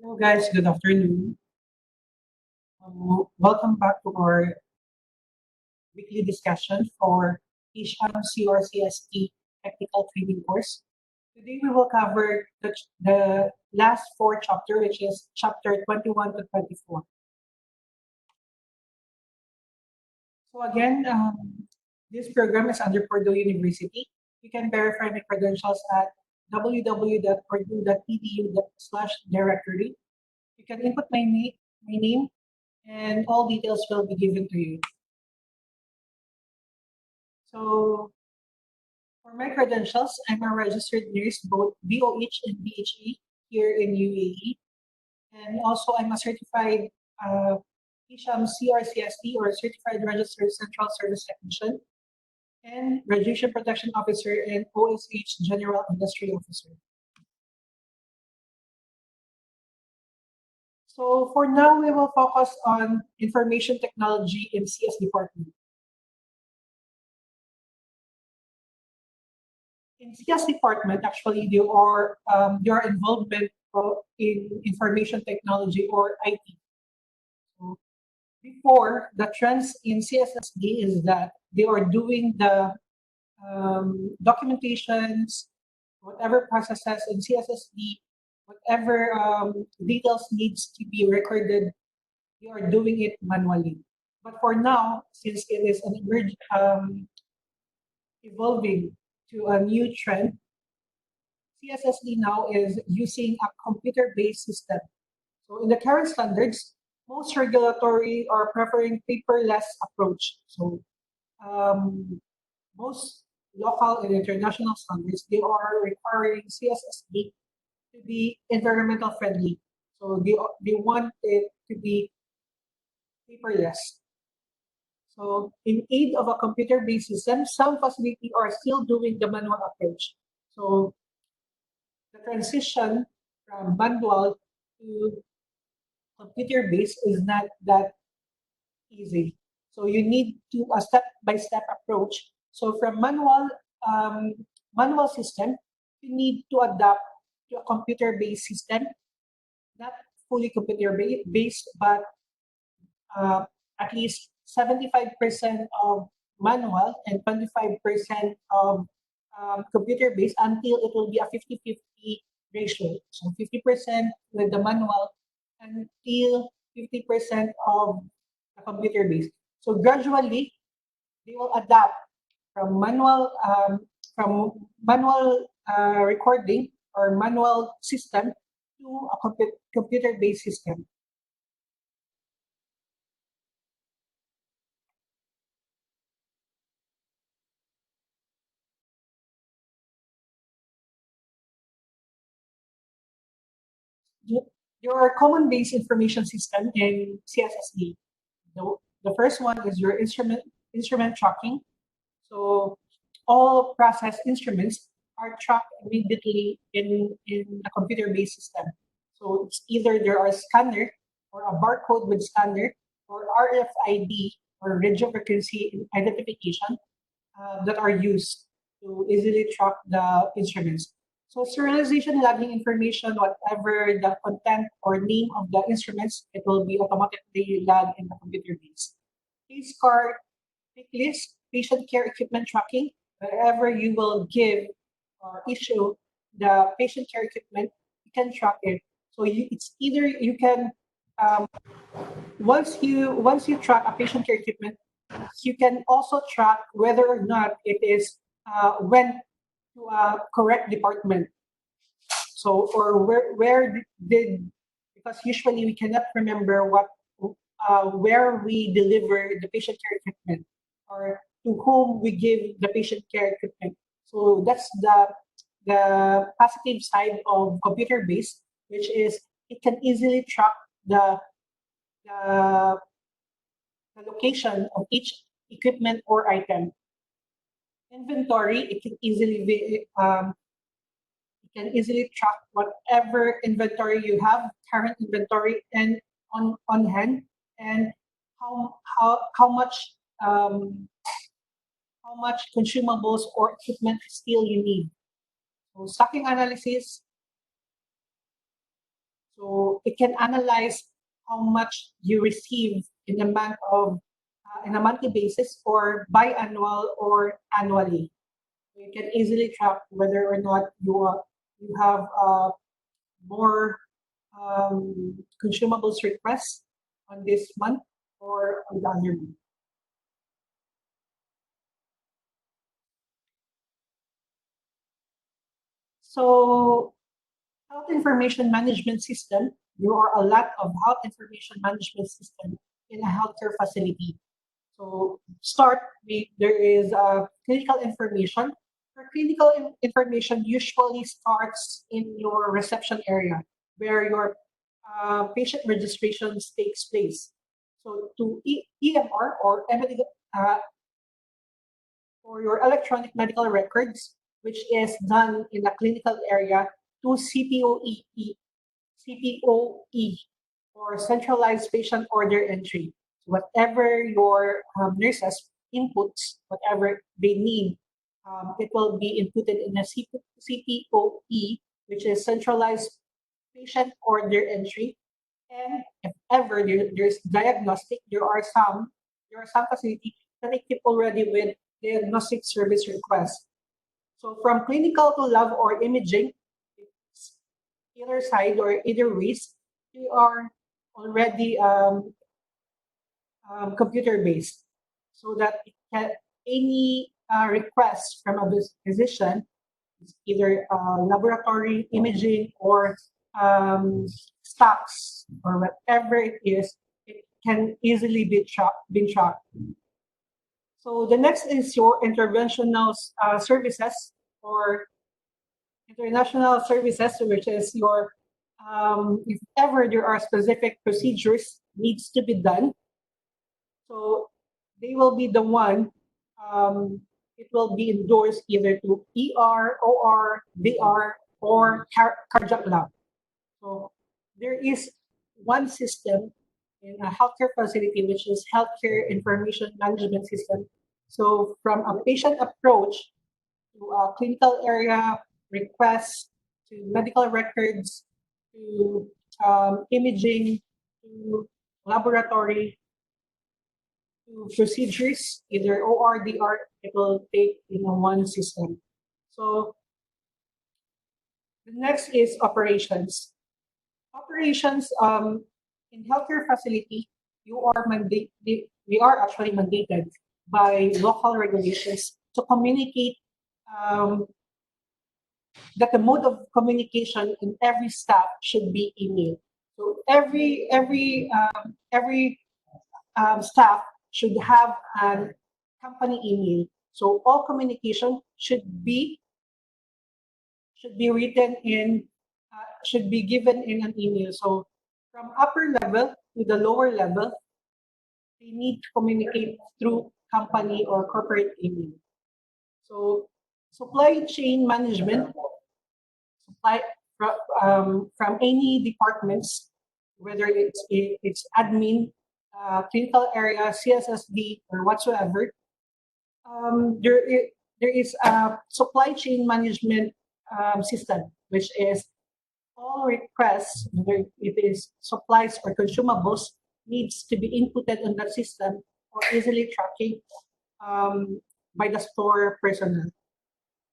Hello guys, good afternoon. Welcome back to our weekly discussion for IAHCSMM CRCST Technical Training Course. Today we will cover the last four chapter, which is chapter 21 to 24. So again, this program is under Purdue University. You can verify my credentials at www.purdue.edu/directory. You can input my name, and all details will be given to you. So for my credentials, I'm a registered nurse, both BOH and BHE here in UAE. And also I'm a certified IAHCSMM CRCST or Certified Registered Central Service Technician and Radiation Protection Officer and OSH General Industry Officer. So for now, we will focus on information technology in CS department. In CS department, actually, your involvement in information technology or IT. So before, the trends in CSSD is that they are doing the documentations, whatever processes in CSSD, whatever details needs to be recorded, they are doing it manually. But for now, since it is evolving to a new trend, CSSD now is using a computer-based system. So in the current standards, most regulatory are preferring paperless approach. So most local and international standards, they are requiring CSSD to be environmental friendly. So they want it to be paperless. So in aid of a computer-based system, some facilities are still doing the manual approach. So the transition from manual to computer-based is not that easy. So you need to a step-by-step approach. So from manual system, you need to adapt to a computer-based system, not fully computer-based, but at least 75% of manual and 25% of computer-based until it will be a 50-50 ratio. So 50% with the manual until 50% of the computer-based. So gradually, they will adapt from manual recording or manual system to a computer-based system. Your common base information system in CSSD. The first one is your instrument tracking. So all process instruments are tracked immediately in a computer-based system. So it's either there are scanner or a barcode with scanner or RFID or radio frequency identification that are used to easily track the instruments. So serialization logging information, whatever the content or name of the instruments, it will be automatically logged in the computer base. Case card, pick list, patient care equipment tracking, wherever you will give or issue the patient care equipment, you can track it. So it's either you can once you track a patient care equipment, you can also track whether or not it is went to a correct department. So or where did, because usually we cannot remember where we deliver the patient care equipment or to whom we give the patient care equipment. So that's the positive side of computer based, which is it can easily track the, the location of each equipment or item. Inventory, it can easily track whatever inventory you have, current inventory, and on hand, and how much consumables or equipment still you need. So stocking analysis. So it can analyze how much you receive in a in a monthly basis or biannual or annually. You can easily track whether or not you have more consumables requests on this month or on the other month. So health information management system, there are a lot of health information management system in a healthcare facility. So start with there is clinical information. For clinical information usually starts in your reception area where your patient registrations takes place. So to EMR or uh, for your electronic medical records, which is done in a clinical area, to CPOE, or centralized patient order entry. So whatever your nurses inputs, whatever they need, it will be inputted in a CPOE, which is centralized patient order entry. And if ever there's diagnostic, there are some facilities that equip already with diagnostic service requests. So from clinical to lab or imaging, it's either side or either ways, they are already computer based, so that any request from a physician, either laboratory imaging or stocks or whatever it is, it can easily be tracked. So the next is your interventional services or international services, which is your if ever there are specific procedures needs to be done, so they will be the one. It will be endorsed either to ER, OR, VR, or cardiac lab. So there is one system in a healthcare facility, which is healthcare information management system. So from a patient approach to a clinical area request to medical records to imaging to laboratory to procedures, either OR, DR, it will take one system. So the next is operations. Operations in healthcare facility, we are actually mandated by local regulations to communicate um, that the mode of communication in every staff should be email. So every staff should have a company email. So all communication should be written in should be given in an email. So from upper level to the lower level, they need to communicate through company or corporate email. So supply chain management, supply from any departments, whether it's admin, clinical area, CSSD, or whatsoever. There is a supply chain management system, which is all requests, whether it is supplies or consumables, needs to be inputted on that system or easily tracking by the store personnel.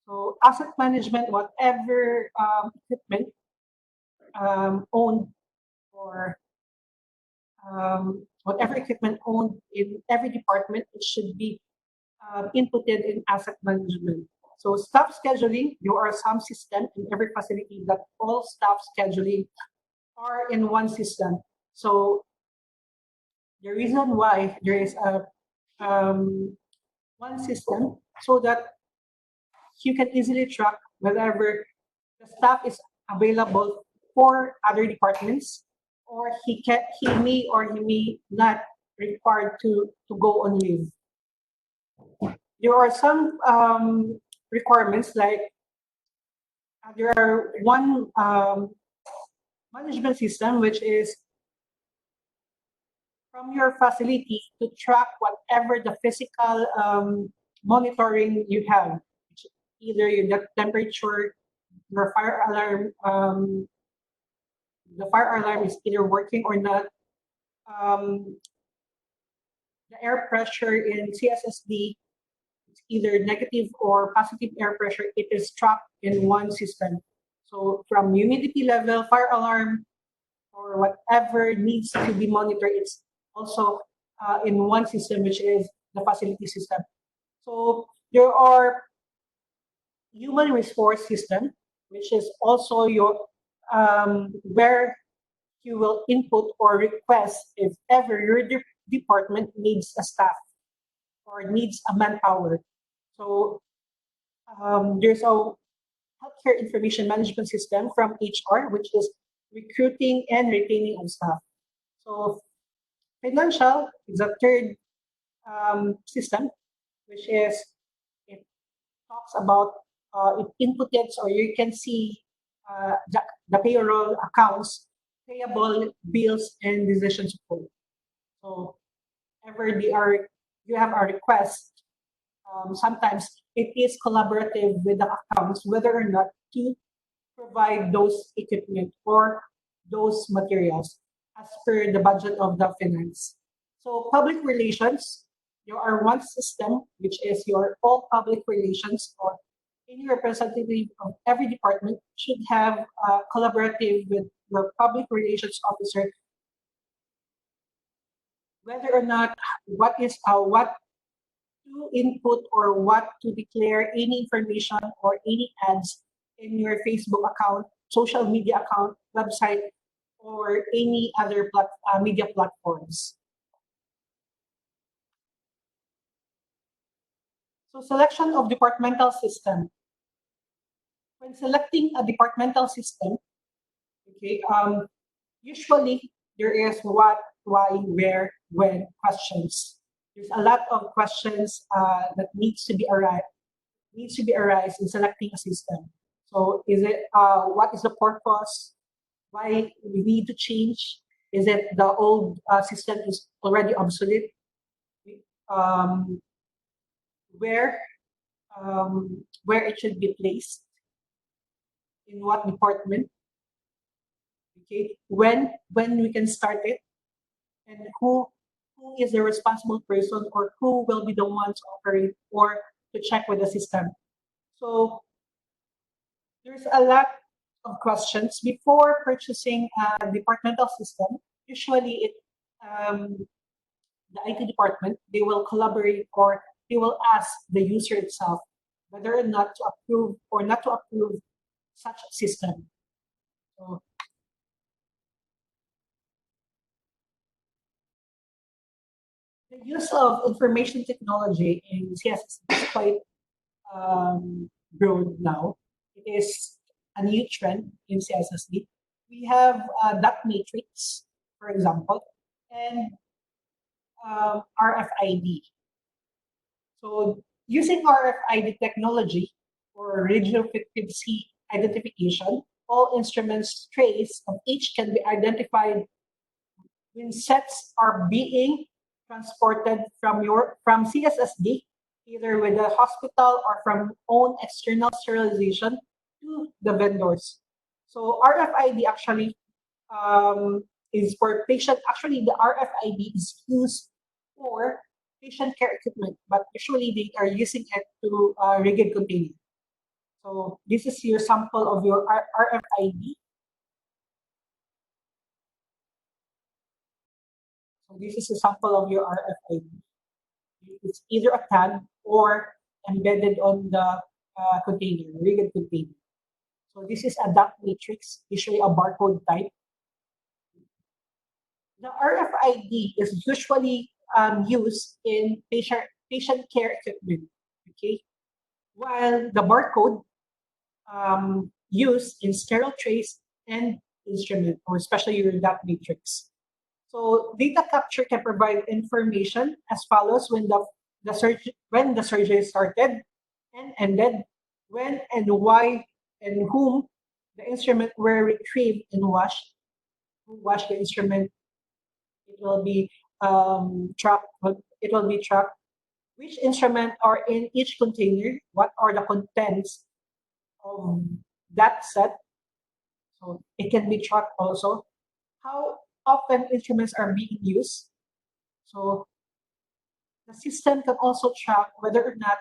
So asset management, whatever equipment owned or whatever equipment owned in every department, it should be inputted in asset management. So staff scheduling, there are some system in every facility that all staff scheduling are in one system. So the reason why there is a one system, so that you can easily track whenever the staff is available for other departments, or he may not required to go on leave. There are some requirements like there are one management system which is from your facility to track whatever the physical monitoring you have, either your temperature, your fire alarm the fire alarm is either working or not. The air pressure in CSSD is either negative or positive air pressure. It is trapped in one system. So from humidity level, fire alarm, or whatever needs to be monitored, it's also in one system, which is the facility system. So there are human resource system, which is also your where you will input or request if ever your department needs a staff or needs a manpower. So there's a healthcare information management system from HR, which is recruiting and retaining of staff. So financial is a third system, which is it talks about it inputed, so you can see the payroll accounts, payable bills, and decision support. So ever you have a request, sometimes it is collaborative with the accounts whether or not to provide those equipment or those materials as per the budget of the finance. So public relations, you are one system, which is your all public relations, or any representative of every department should have collaborative with your public relations officer, whether or not what to input or what to declare any information or any ads in your Facebook account, social media account, website, or any other media platforms. So selection of departmental system. When selecting a departmental system, okay, usually there is what, why, where, when questions. There's a lot of questions that needs to be arise in selecting a system. So is it what is the purpose? Why we need to change? Is it the old system is already obsolete? Um, where where it should be placed? In what department? Okay, when we can start it, and who is the responsible person, or who will be the one to operate or to check with the system. So there's a lot of questions before purchasing a departmental system. Usually the IT department, they will collaborate or they will ask the user itself whether or not to approve or not to approve such a system. So the use of information technology in CSS is quite broad now. It is a new trend in CSSD. We have dot matrix, for example, and RFID. So using RFID technology for radio frequency identification, all instruments trace of each can be identified when sets are being transported from CSSD, either with the hospital or from own external sterilization to the vendors. So RFID actually is for patient. Actually, the RFID is used for patient care equipment, but usually they are using it to rigid container. So this is your sample of your RFID. So this is a sample of your RFID. It's either a tag or embedded on the container, rigid container. So this is a dot matrix, usually a barcode type. The RFID is usually used in patient care equipment, okay? While the barcode used in sterile trace and instrument, or especially your dot matrix. So data capture can provide information as follows: when the surgery started and ended, when and why and whom the instrument were retrieved and washed, who washed the instrument. It will be tracked. It will be tracked. Which instrument are in each container? What are the contents of that set? So it can be tracked also. How often instruments are being used. So the system can also track whether or not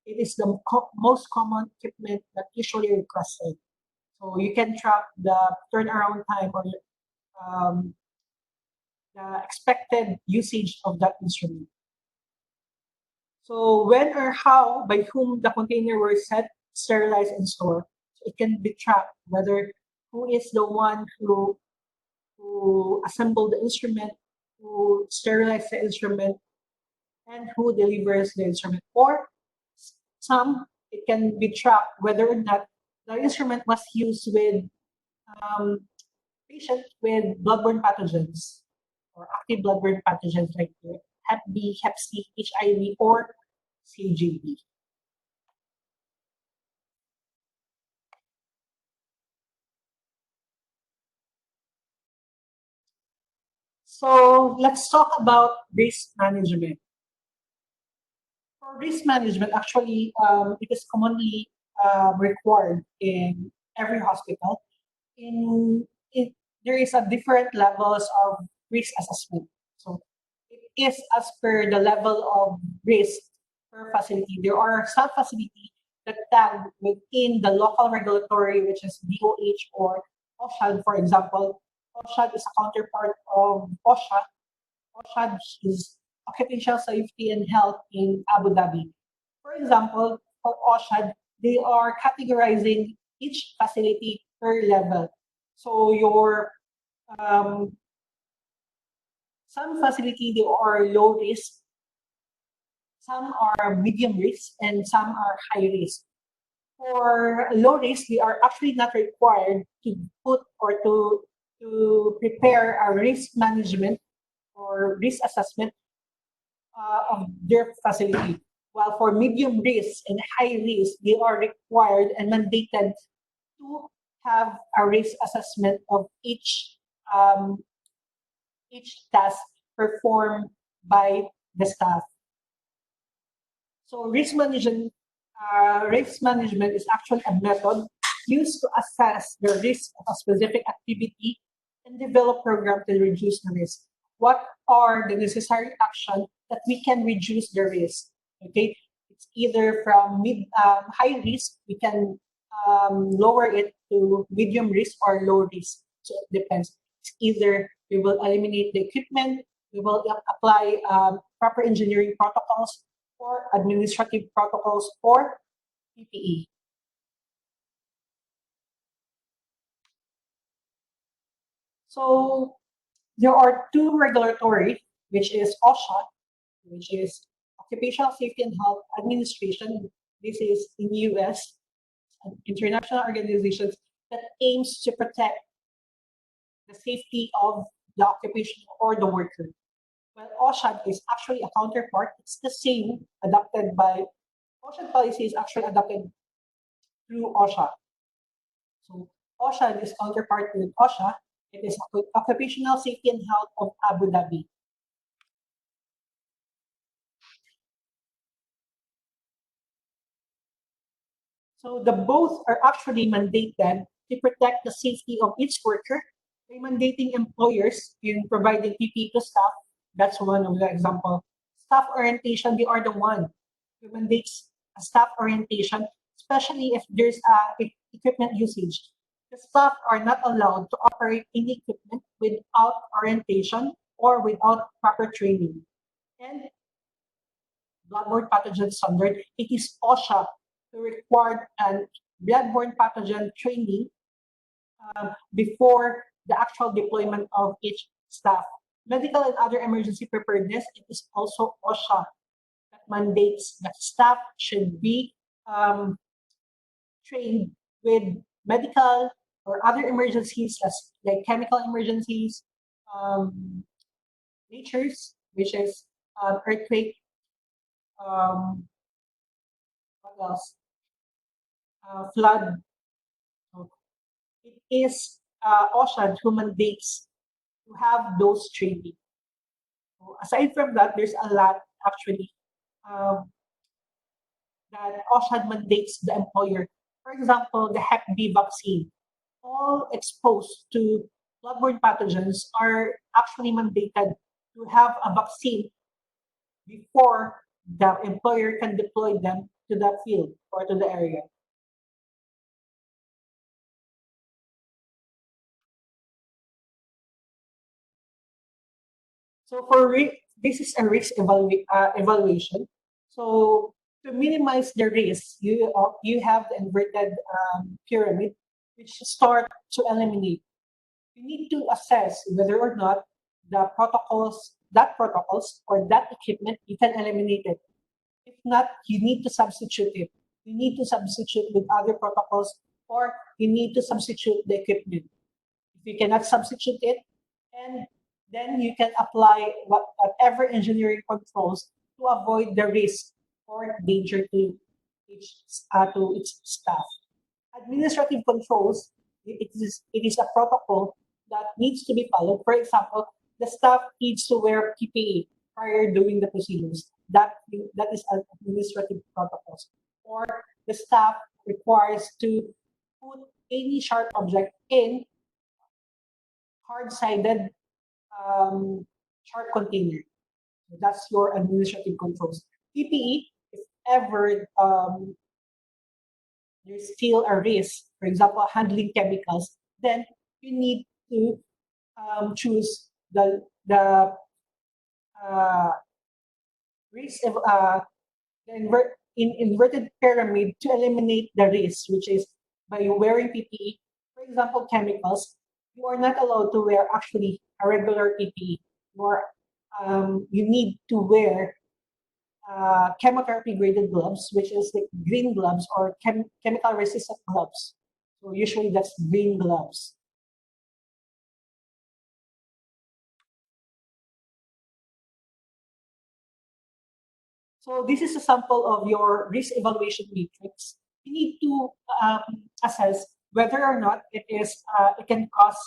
it is the most common equipment that usually requested. So you can track the turnaround time or um, the expected usage of that instrument. So when or how, by whom the container were set, sterilized, and stored, so it can be tracked whether who is the one who assembled the instrument, who sterilized the instrument, and who delivers the instrument. Or some, it can be tracked whether or not the instrument was used with um, patients with bloodborne pathogens or active bloodborne pathogens like Hep B, Hep C, HIV, or CGB. So let's talk about risk management. For risk management, actually, it is commonly required in every hospital. In it, there is a different levels of risk assessment. So it is as per the level of risk per facility. There are some facility that tag within the local regulatory, which is DOH or OSHAD, for example. OSHAD is a counterpart of OSHA. OSHA is Occupational Safety and Health in Abu Dhabi. For example, for OSHA, they are categorizing each facility per level. So your um, some facility they are low risk, some are medium risk, and some are high risk. For low risk, we are actually not required to put or to prepare a risk management or risk assessment of their facility. While for medium risk and high risk, they are required and mandated to have a risk assessment of um, each task performed by the staff. So risk management is actually a method used to assess the risk of a specific activity and develop programs to reduce the risk. What are the necessary actions that we can reduce the risk? Okay, it's either from high risk, we can lower it to medium risk or low risk. So it depends. It's either we will eliminate the equipment, we will apply proper engineering protocols, or administrative protocols, or PPE. So there are two regulatory, which is OSHA, which is Occupational Safety and Health Administration. This is in the US, an international organizations that aims to protect the safety of the occupation or the worker. Well, OSHA is actually a counterpart. It's the same adopted by OSHA policy is actually adopted through OSHA. So OSHA is counterpart with OSHA. It is Occupational Safety and Health of Abu Dhabi. So the both are actually mandated to protect the safety of each worker by mandating employers in providing PPE to staff. That's one of the example. Staff orientation, they are the one who mandates a staff orientation, especially if there's equipment usage. The staff are not allowed to operate any equipment without orientation or without proper training. And bloodborne pathogen standard, it is OSHA who required an bloodborne pathogen training before the actual deployment of each staff. Medical and other emergency preparedness, it is also OSHA that mandates that staff should be trained with medical or other emergencies like chemical emergencies, um, natures, which is earthquake, um, what else? Flood. So it is OSHA who mandates to have those training. So aside from that, there's a lot actually um, that OSHA mandates the employer. For example, the Hep B vaccine. all exposed to bloodborne pathogens are actually mandated to have a vaccine before the employer can deploy them to the field or to the area. So this is a risk evaluation. So to minimize the risk, you have the inverted pyramid, which start to eliminate. You need to assess whether or not that protocols or that equipment, you can eliminate it. If not, you need to substitute it. You need to substitute with other protocols, or you need to substitute the equipment. If you cannot substitute it, and then you can apply whatever engineering controls to avoid the risk or danger to its staff. Administrative controls, it is a protocol that needs to be followed. For example, the staff needs to wear PPE prior doing the procedures. That is an administrative protocols. Or the staff requires to put any sharp object in hard-sided sharp container. That's your administrative controls. PPE, if ever there's still a risk, for example, handling chemicals, then you need to choose the uh, risk of in inverted pyramid to eliminate the risk, which is by wearing PPE. For example, chemicals, you are not allowed to wear actually a regular PPE, or you need to wear chemotherapy graded gloves, which is like green gloves or chemical resistant gloves. So usually that's green gloves. So this is a sample of your risk evaluation matrix. You need to assess whether or not it can cause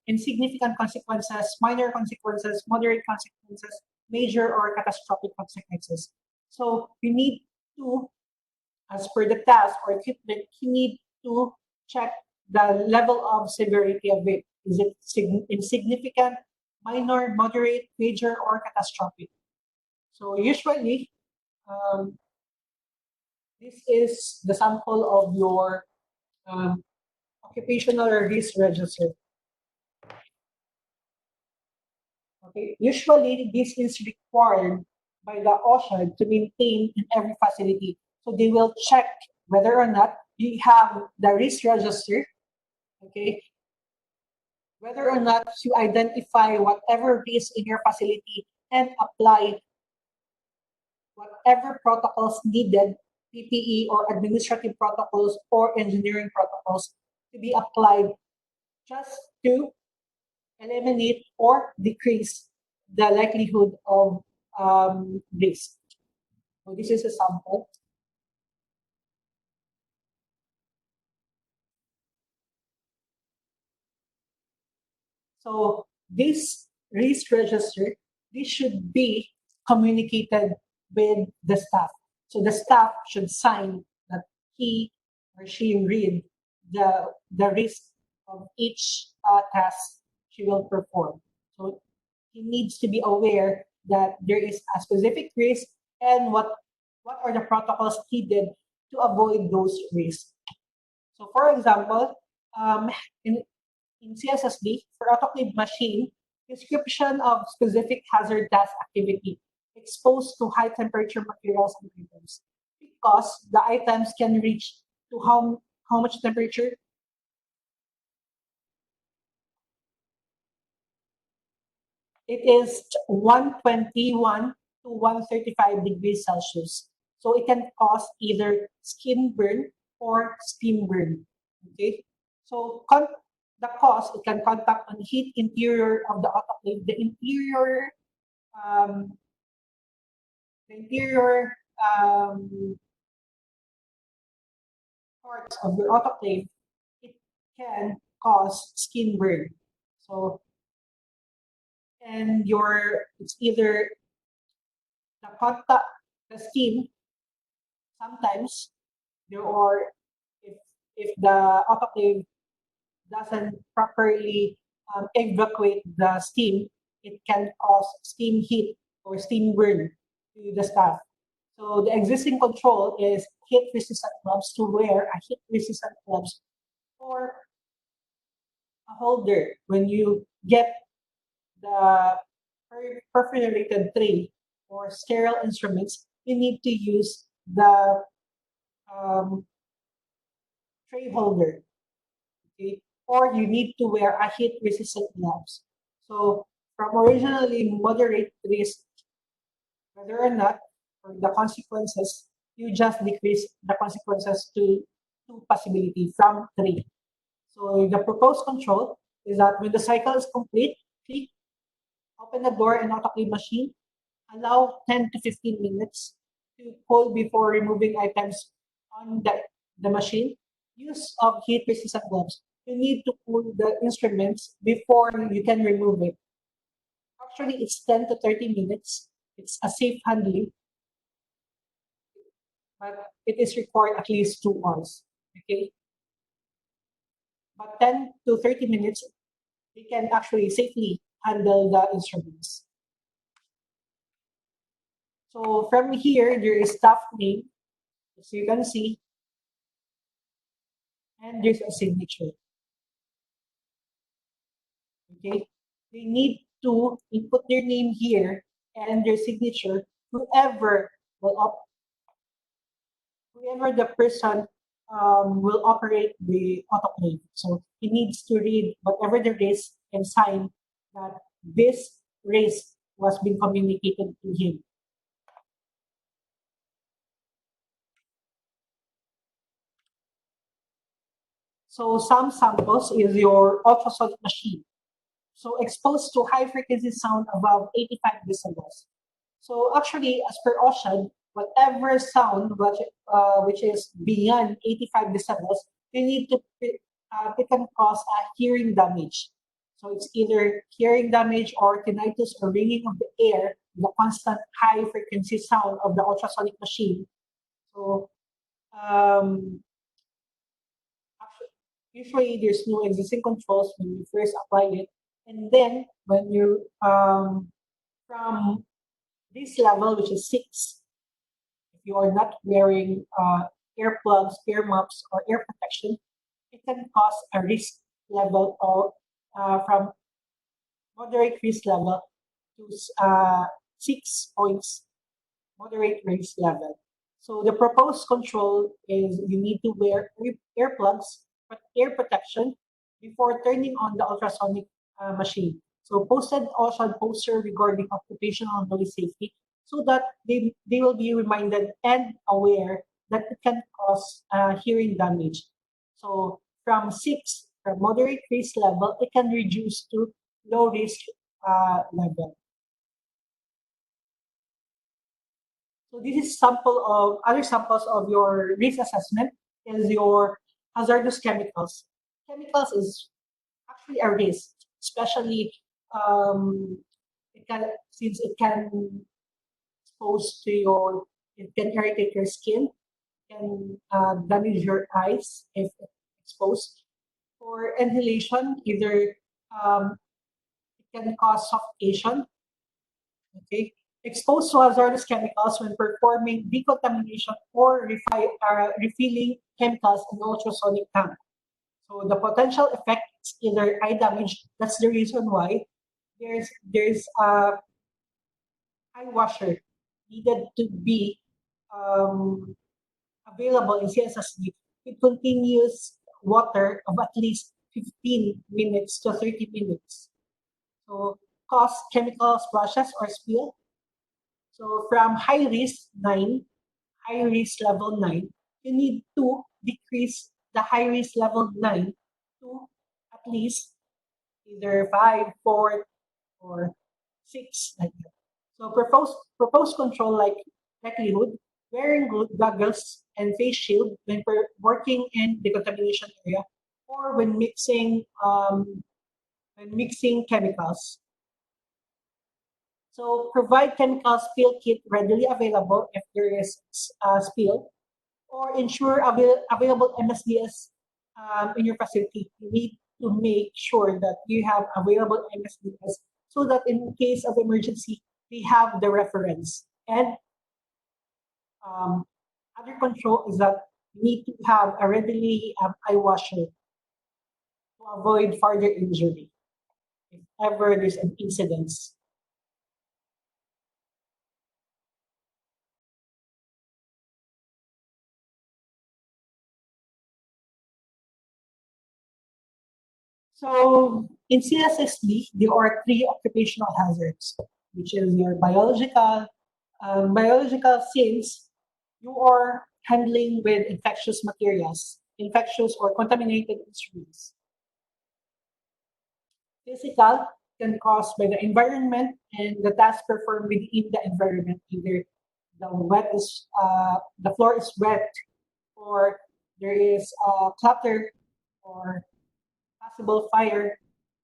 insignificant consequences, minor consequences, moderate consequences, major or catastrophic consequences. So you need to, as per the task or equipment, you need to check the level of severity of it. Is it insignificant, minor, moderate, major, or catastrophic? So usually, um, this is the sample of your um, occupational risk register. Okay. Usually, this is required by the OSHA to maintain in every facility. So they will check whether or not you have the risk register. Okay. Whether or not you identify whatever risk in your facility and apply whatever protocols needed, PPE or administrative protocols or engineering protocols to be applied just to eliminate or decrease the likelihood of risk. So this is a sample. So this risk register, this should be communicated with the staff. So the staff should sign that he or she read the risk of each task she will perform. So he needs to be aware that there is a specific risk and what are the protocols needed to avoid those risks. So for example, in CSSD, for autoclave machine, description of specific hazard task activity exposed to high temperature materials and items, because the items can reach to how much temperature? It is 121 to 135 degrees Celsius. So it can cause either skin burn or steam burn. Okay. So the cause, it can contact on heat interior of the autoclave, um, the interior parts of your autoclave. It can cause skin burn. So, and it's either the contact, the steam, sometimes there are, if the autoclave doesn't properly evacuate the steam, it can cause steam heat or steam burn to the staff. So the existing control is heat resistant gloves, to wear a heat resistant gloves or a holder when you get the perforated tray or sterile instruments. You need to use the um, tray holder, okay? Or you need to wear a heat resistant gloves. So from originally moderate risk, whether or not, or the consequences, you just decrease the consequences to two possibility from three. So the proposed control is that when the cycle is complete, click, open the door and autoclave machine, allow 10 to 15 minutes to cool before removing items on the machine. Use of heat resistant gloves. You need to cool the instruments before you can remove it. Actually, it's 10 to 30 minutes. It's a safe handling, but it is required at least 2 hours. Okay, but 10 to 30 minutes, they can actually safely handle the instruments. So from here, there is staff name, so you can see, and there's a signature. Okay, they need to input their name here and their signature. Whoever will whoever the person will operate the autoclave. So he needs to read whatever the risk and sign that this risk was being communicated to him. So some samples is your ultrasonic machine. So exposed to high frequency sound above 85 decibels. So actually, as per OSHA, whatever sound which is beyond 85 decibels, you need to it can cause a hearing damage. So it's either hearing damage or tinnitus or ringing of the air, the constant high frequency sound of the ultrasonic machine. So um, usually there's no existing controls when you first apply it, and then when you from this level, which is 6, if you are not wearing earplugs, ear muffs, or ear protection, it can cause a risk level of from moderate risk level to 6 points moderate risk level. So the proposed control is you need to wear earplugs, but ear protection before turning on the ultrasonic machine. So posted also a poster regarding occupational noise safety so that they will be reminded and aware that it can cause hearing damage. So from moderate risk level, it can reduce to low risk level. So this is sample of other samples of your risk assessment is your hazardous chemicals. Chemicals is actually a risk, especially it can since it can expose to your it can irritate your skin, can damage your eyes if exposed. For inhalation, either it can cause suffocation. Okay, exposed to hazardous chemicals when performing decontamination or refilling chemicals in ultrasonic tank. So the potential effect is either eye damage. That's the reason why there's a eye washer needed to be um, available in CSSD with continuous water of at least 15 minutes to 30 minutes. So cause chemical splashes or spill. So from high risk level 9, you need to decrease the high risk level 9 to at least either 5, 4, or 6, like that. So proposed control like likelihood, wearing goggles and face shield when working in the contamination area or when mixing chemicals. So provide chemical spill kit readily available if there is a spill, or ensure available MSDS in your facility. You need to make sure that you have available MSDS so that in case of emergency, we have the reference. And other control is that you need to have a readily eye washer to avoid further injury if ever there's an incident. So in CSSD, there are three occupational hazards, which is your biological since you are handling with infectious materials, infectious or contaminated instruments. Physical can caused by the environment and the task performed within the environment. Either the floor is wet, or there is clutter, or possible fire.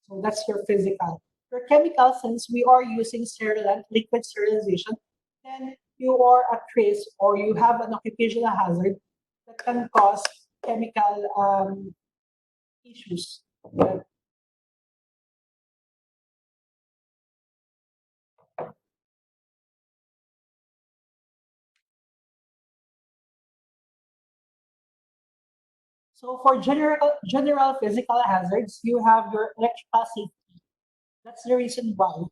So that's your physical. Your chemical, since we are using sterilant, liquid sterilization, then you are at risk or you have an occupational hazard that can cause chemical issues. So for general physical hazards, you have your electrical safety. That's the reason why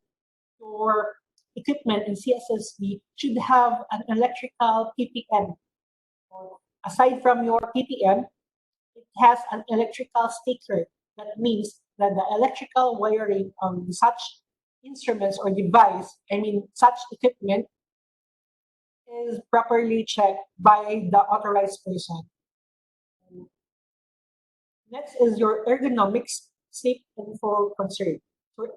your equipment in CSSD should have an electrical PPM. Or aside from your PPM, it has an electrical sticker. That means that the electrical wiring of such instruments or device, I mean such equipment, is properly checked by the authorized person. Next is your ergonomics, safe and full concern.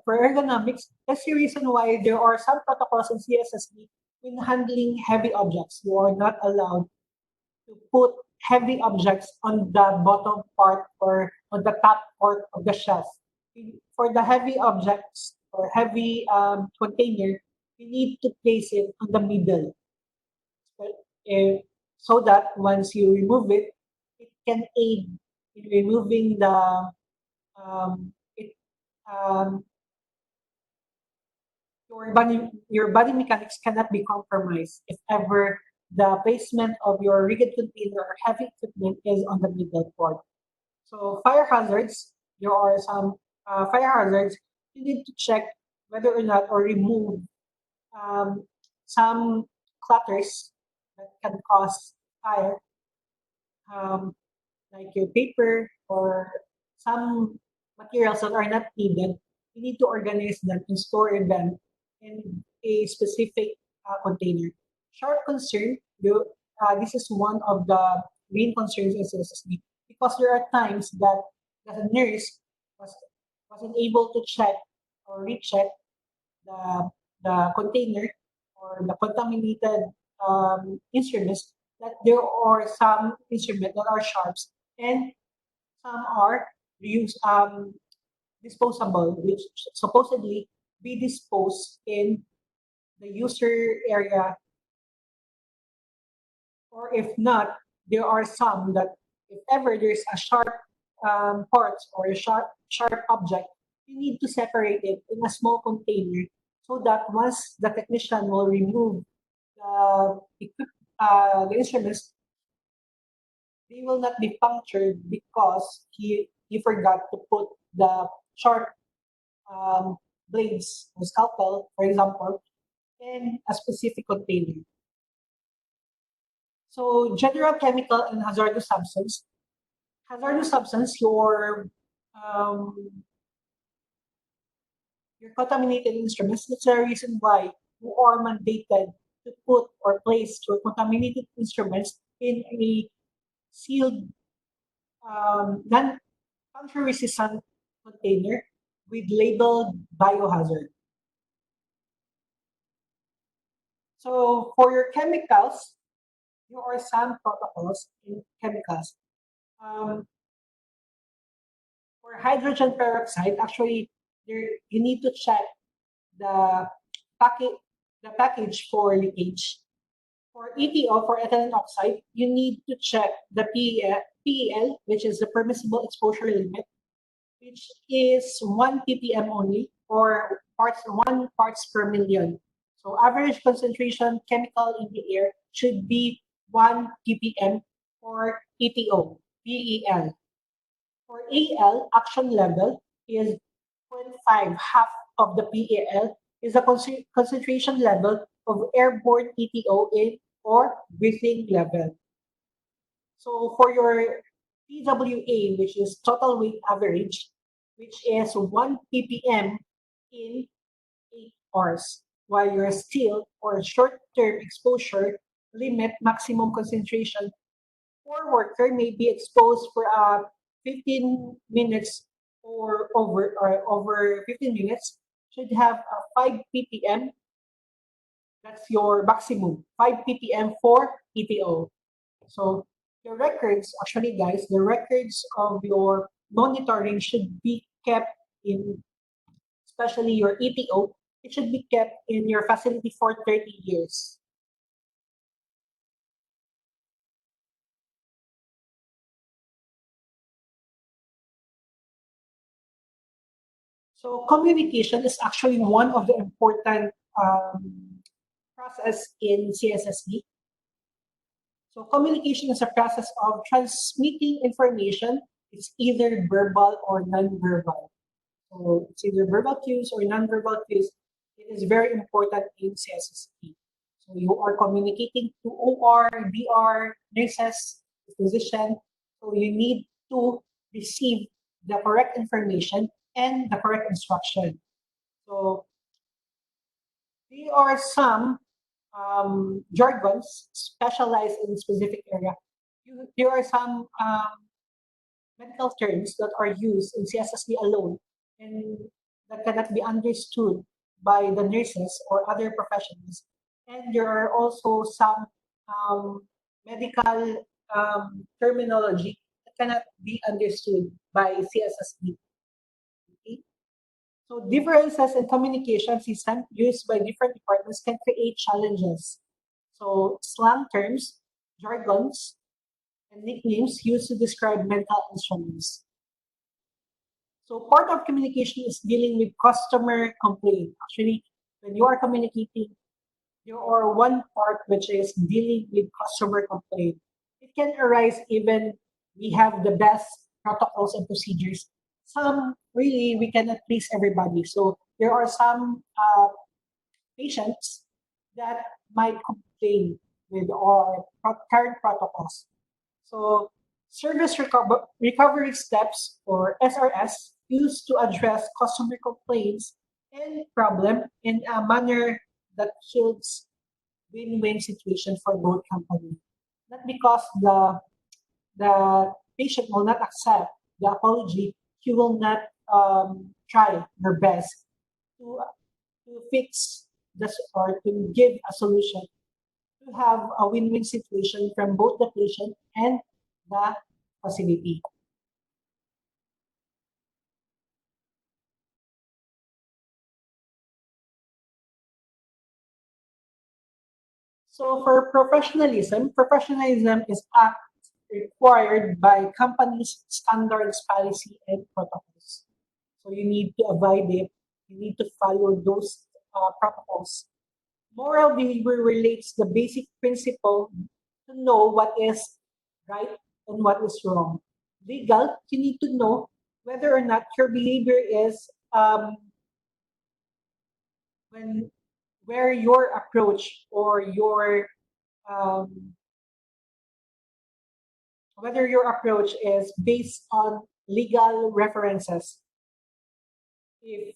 For ergonomics, that's the reason why there are some protocols in CSSD when handling heavy objects. You are not allowed to put heavy objects on the bottom part or on the top part of the shelf. For the heavy objects or heavy container, you need to place it on the middle. eh, so that once you remove it, it can aid in removing it, um, your body mechanics cannot be compromised if ever the placement of your rigid container or heavy equipment is on the middle part. So fire hazards, there are some fire hazards. You need to check whether or not or remove um, some clutters that can cause fire, um, like your paper or some materials that are not needed. You need to organize them and store them in a specific container. Short concern, this is one of the main concerns in CSSD because there are times that the nurse was, wasn't able to check or recheck the, the container or the contaminated instruments, that there are some instruments that are sharps and some are disposable, which supposedly be disposed in the user area, or if not, there are some that if ever there's a sharp part or a sharp object, you need to separate it in a small container so that once the technician will remove the instruments, they will not be punctured because he forgot to put the sharp um, blades or scalpel, for example, in a specific container. So general chemical and hazardous substance. Hazardous substance, your contaminated instruments. That's the reason why you are mandated to put or place your contaminated instruments in a sealed, non-puncture resistant container with labeled biohazard. So for your chemicals, there are some protocols in chemicals. Um, for hydrogen peroxide, actually, you need to check the package for leakage. For ETO, for ethylene oxide, you need to check the PEL, which is the permissible exposure limit. which is 1 ppm only, or 1 parts per million. So average concentration chemical in the air should be 1 ppm for ETO, PEL. For AL, action level is zero point 0.5, half of the PAL is the concentration level of airborne ETO in or breathing level. So for your TWA, which is total weight average, which is 1 ppm in 8 hours, while your still or short-term exposure limit maximum concentration for worker may be exposed for 15 minutes or over 15 minutes should have a 5 ppm. That's your maximum 5 ppm for ETO. So the records, actually guys, the records of your monitoring should be kept in, especially your ETO, it should be kept in your facility for 30 years. So communication is actually one of the important process in CSSD. So communication is a process of transmitting information. It's either verbal or non-verbal. So it's either verbal cues or non-verbal cues. It is very important in CSSD. So you are communicating to OR, BR, nurses, physician. So you need to receive the correct information and the correct instruction. So there are some jargons specialized in a specific area. There are some medical terms that are used in CSSD alone and that cannot be understood by the nurses or other professionals. And there are also some medical terminology that cannot be understood by CSSD. Okay? So differences in communication system used by different departments can create challenges. So slang terms, jargons, and nicknames used to describe medical instruments. So part of communication is dealing with customer complaint. Actually, when you are communicating, there are one part which is dealing with customer complaint. It can arise even we have the best protocols and procedures. Some really we cannot please everybody. So there are some patients that might complain with our current protocols. So service recovery steps, or SRS, used to address customer complaints and problem in a manner that yields win-win situation for both companies. Not because the patient will not accept the apology, he will not try her best to fix this or to give a solution, to have a win-win situation from both the patient and the facility. So for professionalism is act required by companies' standards, policy, and protocols. So you need to abide it. You need to follow those protocols. Moral behavior relates the basic principle to know what is right and what is wrong. Legal, you need to know whether or not your behavior is when where your approach or your um, whether your approach is based on legal references. If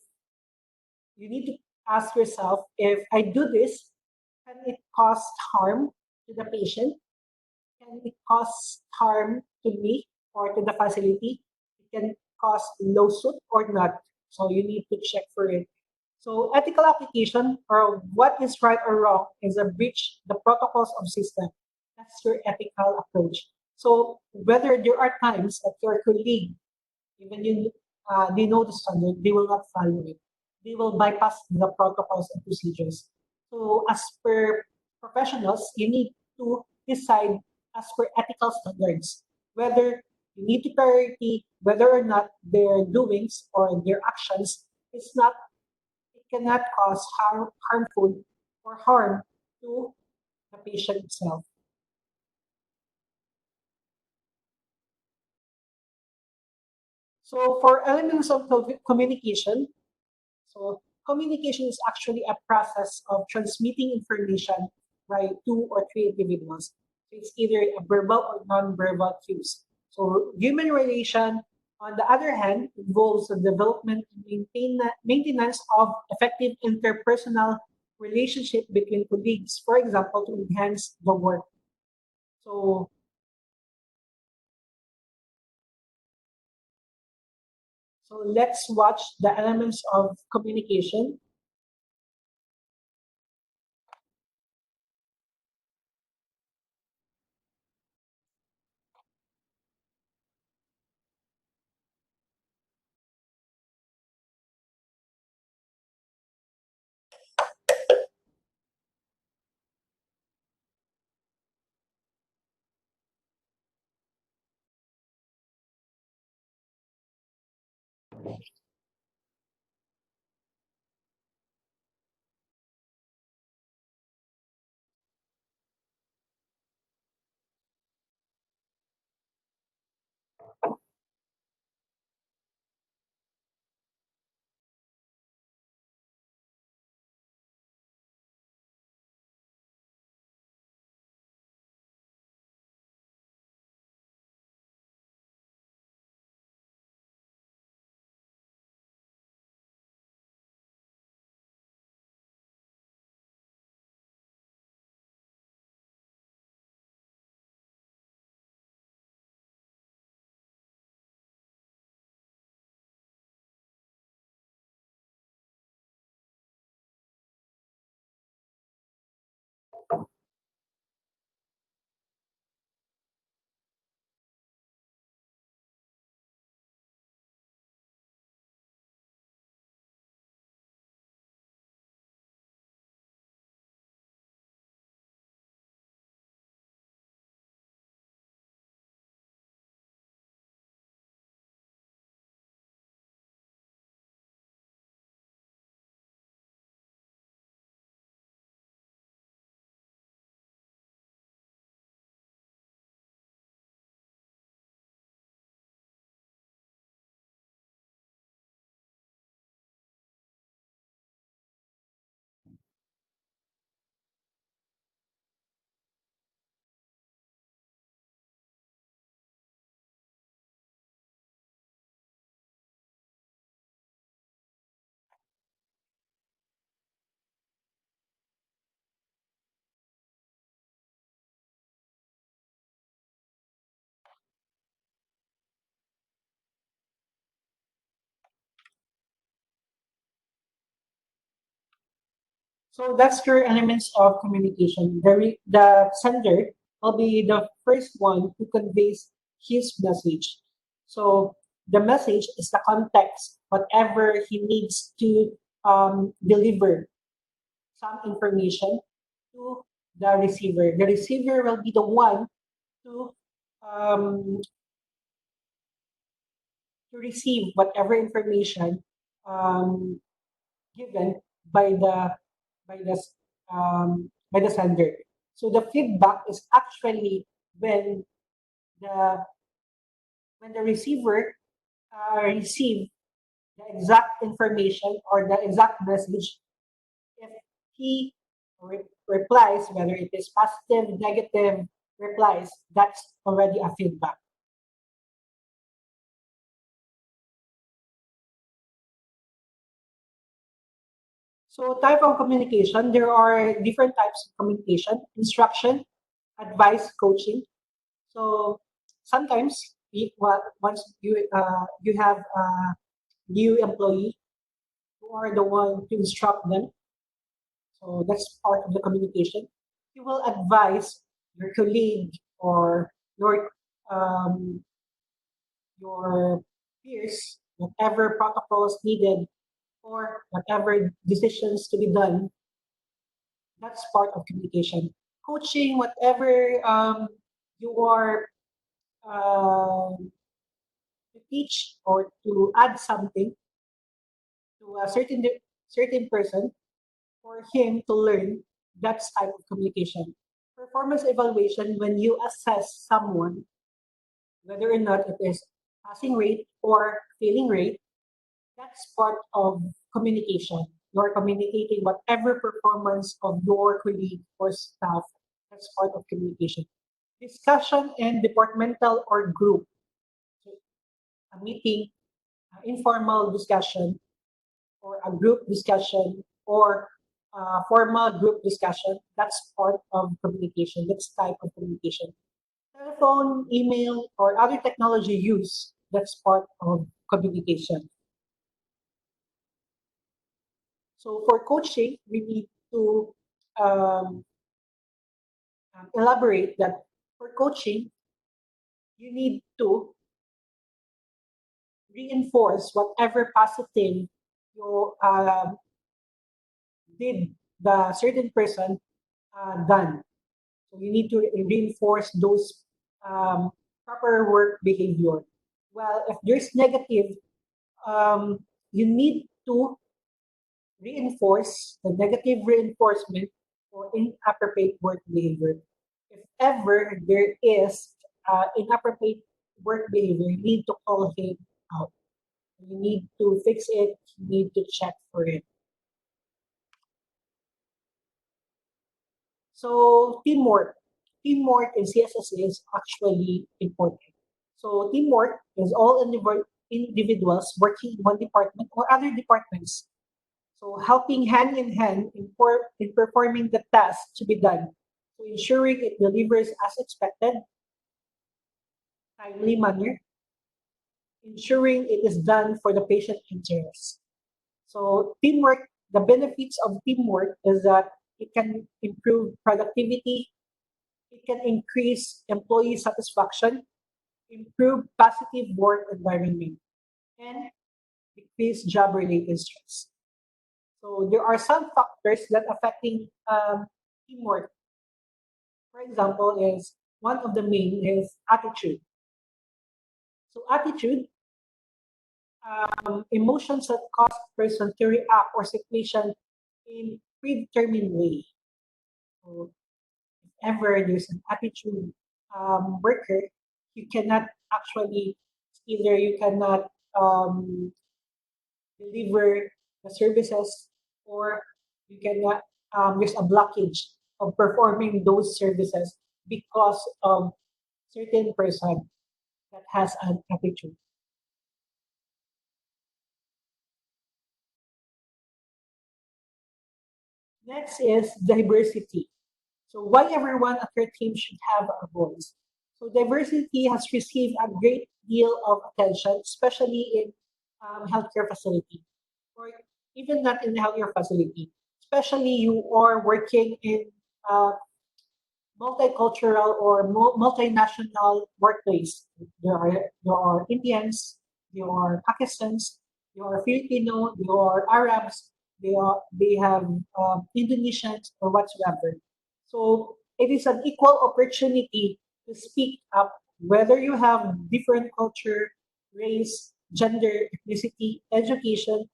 you need to ask yourself, if I do this, can it cause harm to the patient? Can it cause harm to me or to the facility? It can cause lawsuit or not. So you need to check for it. So ethical application, or what is right or wrong, is a breach the protocols of system. That's your ethical approach. So whether there are times that your colleague, even you, they know the standard, they will not follow it. They will bypass the protocols and procedures. So as per professionals, you need to decide as per ethical standards whether You need to priority whether or not their doings or their actions is not it cannot cause harmful or harm to the patient itself. So for elements of communication, so communication is actually a process of transmitting information by two or three individuals. So it's either a verbal or non-verbal cues. So human relation, on the other hand, involves the development and maintenance of effective interpersonal relationship between colleagues, for example, to enhance the work. So, so let's watch the elements of communication. So that's your elements of communication. The sender will be the first one who conveys his message. So the message is the context, whatever he needs to deliver some information to the receiver. The receiver will be the one to um, to receive whatever information um, given by the by the by the sender. So the feedback is actually when the when the receiver receive the exact information or the exact message. If he replies, whether it is positive, negative replies, that's already a feedback. So type of communication, there are different types of communication: instruction, advice, coaching. So sometimes once you have a new employee, you are the one to instruct them. So that's part of the communication. You will advise your colleague or your um, your peers whatever protocols needed or whatever decisions to be done. That's part of communication. Coaching, whatever you are. teach or to add something to a certain person for him to learn that type of communication. Performance evaluation, when you assess someone, whether or not it is passing rate or failing rate, that's part of communication. You're communicating whatever performance of your colleague or staff. That's part of communication. Discussion and departmental or group, so a meeting, informal discussion, or a group discussion, or formal group discussion. That's part of communication. That's type of communication. Telephone, email, or other technology use. That's part of communication. So for coaching, we need to um, elaborate that for coaching, you need to reinforce whatever positive you did the certain person done. So you need to reinforce those proper work behavior. Well, if there's negative, you need to reinforce the negative reinforcement or inappropriate work behavior. If ever there is inappropriate work behavior, you need to call him out. You need to fix it. You need to check for it. So teamwork. Teamwork in CSS is actually important. So teamwork is all individuals working in one department or other departments. So helping hand in hand in performing the task to be done. So ensuring it delivers as expected, timely manner, ensuring it is done for the patient interest. So teamwork, the benefits of teamwork is that it can improve productivity, it can increase employee satisfaction, improve positive work environment, and decrease job-related stress. So there are some factors that affecting teamwork. For example, is one of the main is attitude. So attitude, emotions that cause person to react or situation in predetermined way. So if ever there's an attitude worker, you cannot actually either you cannot deliver the services or you cannot there's a blockage of performing those services because of certain person that has an attitude. Next is diversity. So why everyone at your team should have a voice. So diversity has received a great deal of attention, especially in healthcare facility, or even not in the healthcare facility. Especially you are working in uh, multicultural or multinational workplace. There are Indians, there are Pakistans, there are Filipino, there are Arabs, they have Indonesians or whatsoever. So it is an equal opportunity to speak up, whether you have different culture, race, gender, ethnicity, education.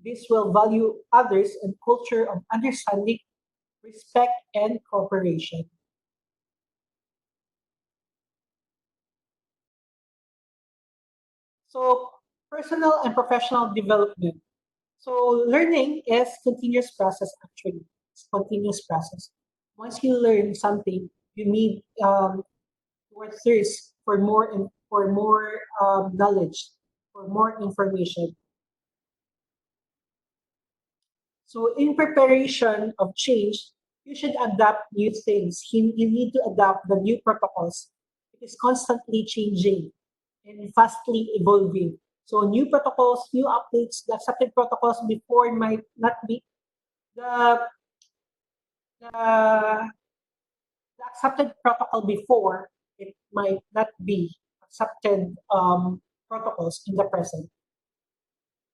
This will value others and culture of understanding, respect, and cooperation. So personal and professional development. So learning is continuous process actually. It's continuous process. Once you learn something, you need or thirst for more and for more knowledge, for more information. So in preparation of change, you should adapt new things. You need to adapt the new protocols. It is constantly changing and fastly evolving. So new protocols, new updates, the accepted protocols before might not be the the, the accepted protocol before it might not be accepted protocols in the present.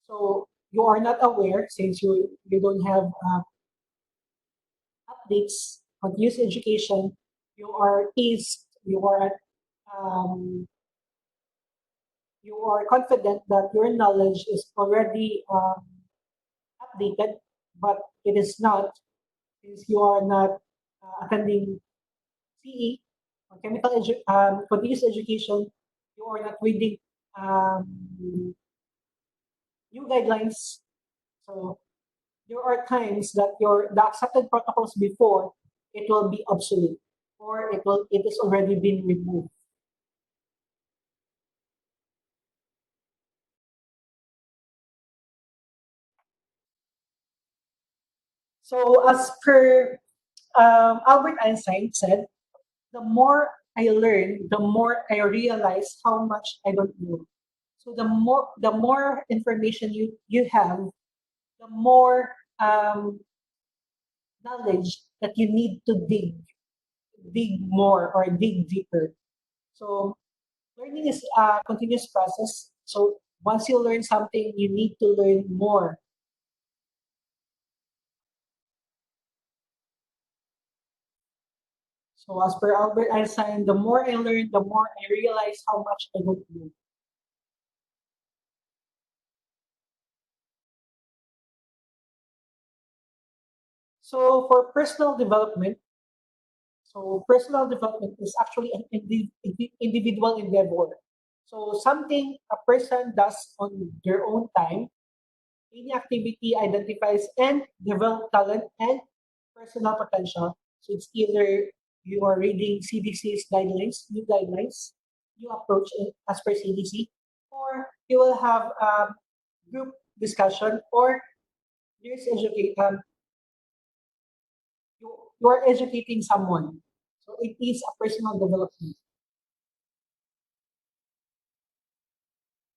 So you are not aware since you don't have updates on youth education. You are eased. You are um, you are confident that your knowledge is already updated, but it is not since you are not attending CE or continuous education. You are not reading um, new guidelines. So there are times that the accepted protocols before it will be obsolete or it is already been removed. So as per Albert Einstein said, the more I learn, the more I realize how much I don't know. So the more information you have, the more knowledge that you need to dig more or dig deeper. So learning is a continuous process. So once you learn something, you need to learn more. So as per Albert Einstein, the more I learn, the more I realize how much I don't know. So for personal development, so personal development is actually an individual endeavor. So something a person does on their own time. Any activity identifies and develop talent and personal potential. So it's either you are reading CDC's guidelines, new approach as per CDC, or you will have group discussion, or there's you are educating someone. So it is a personal development.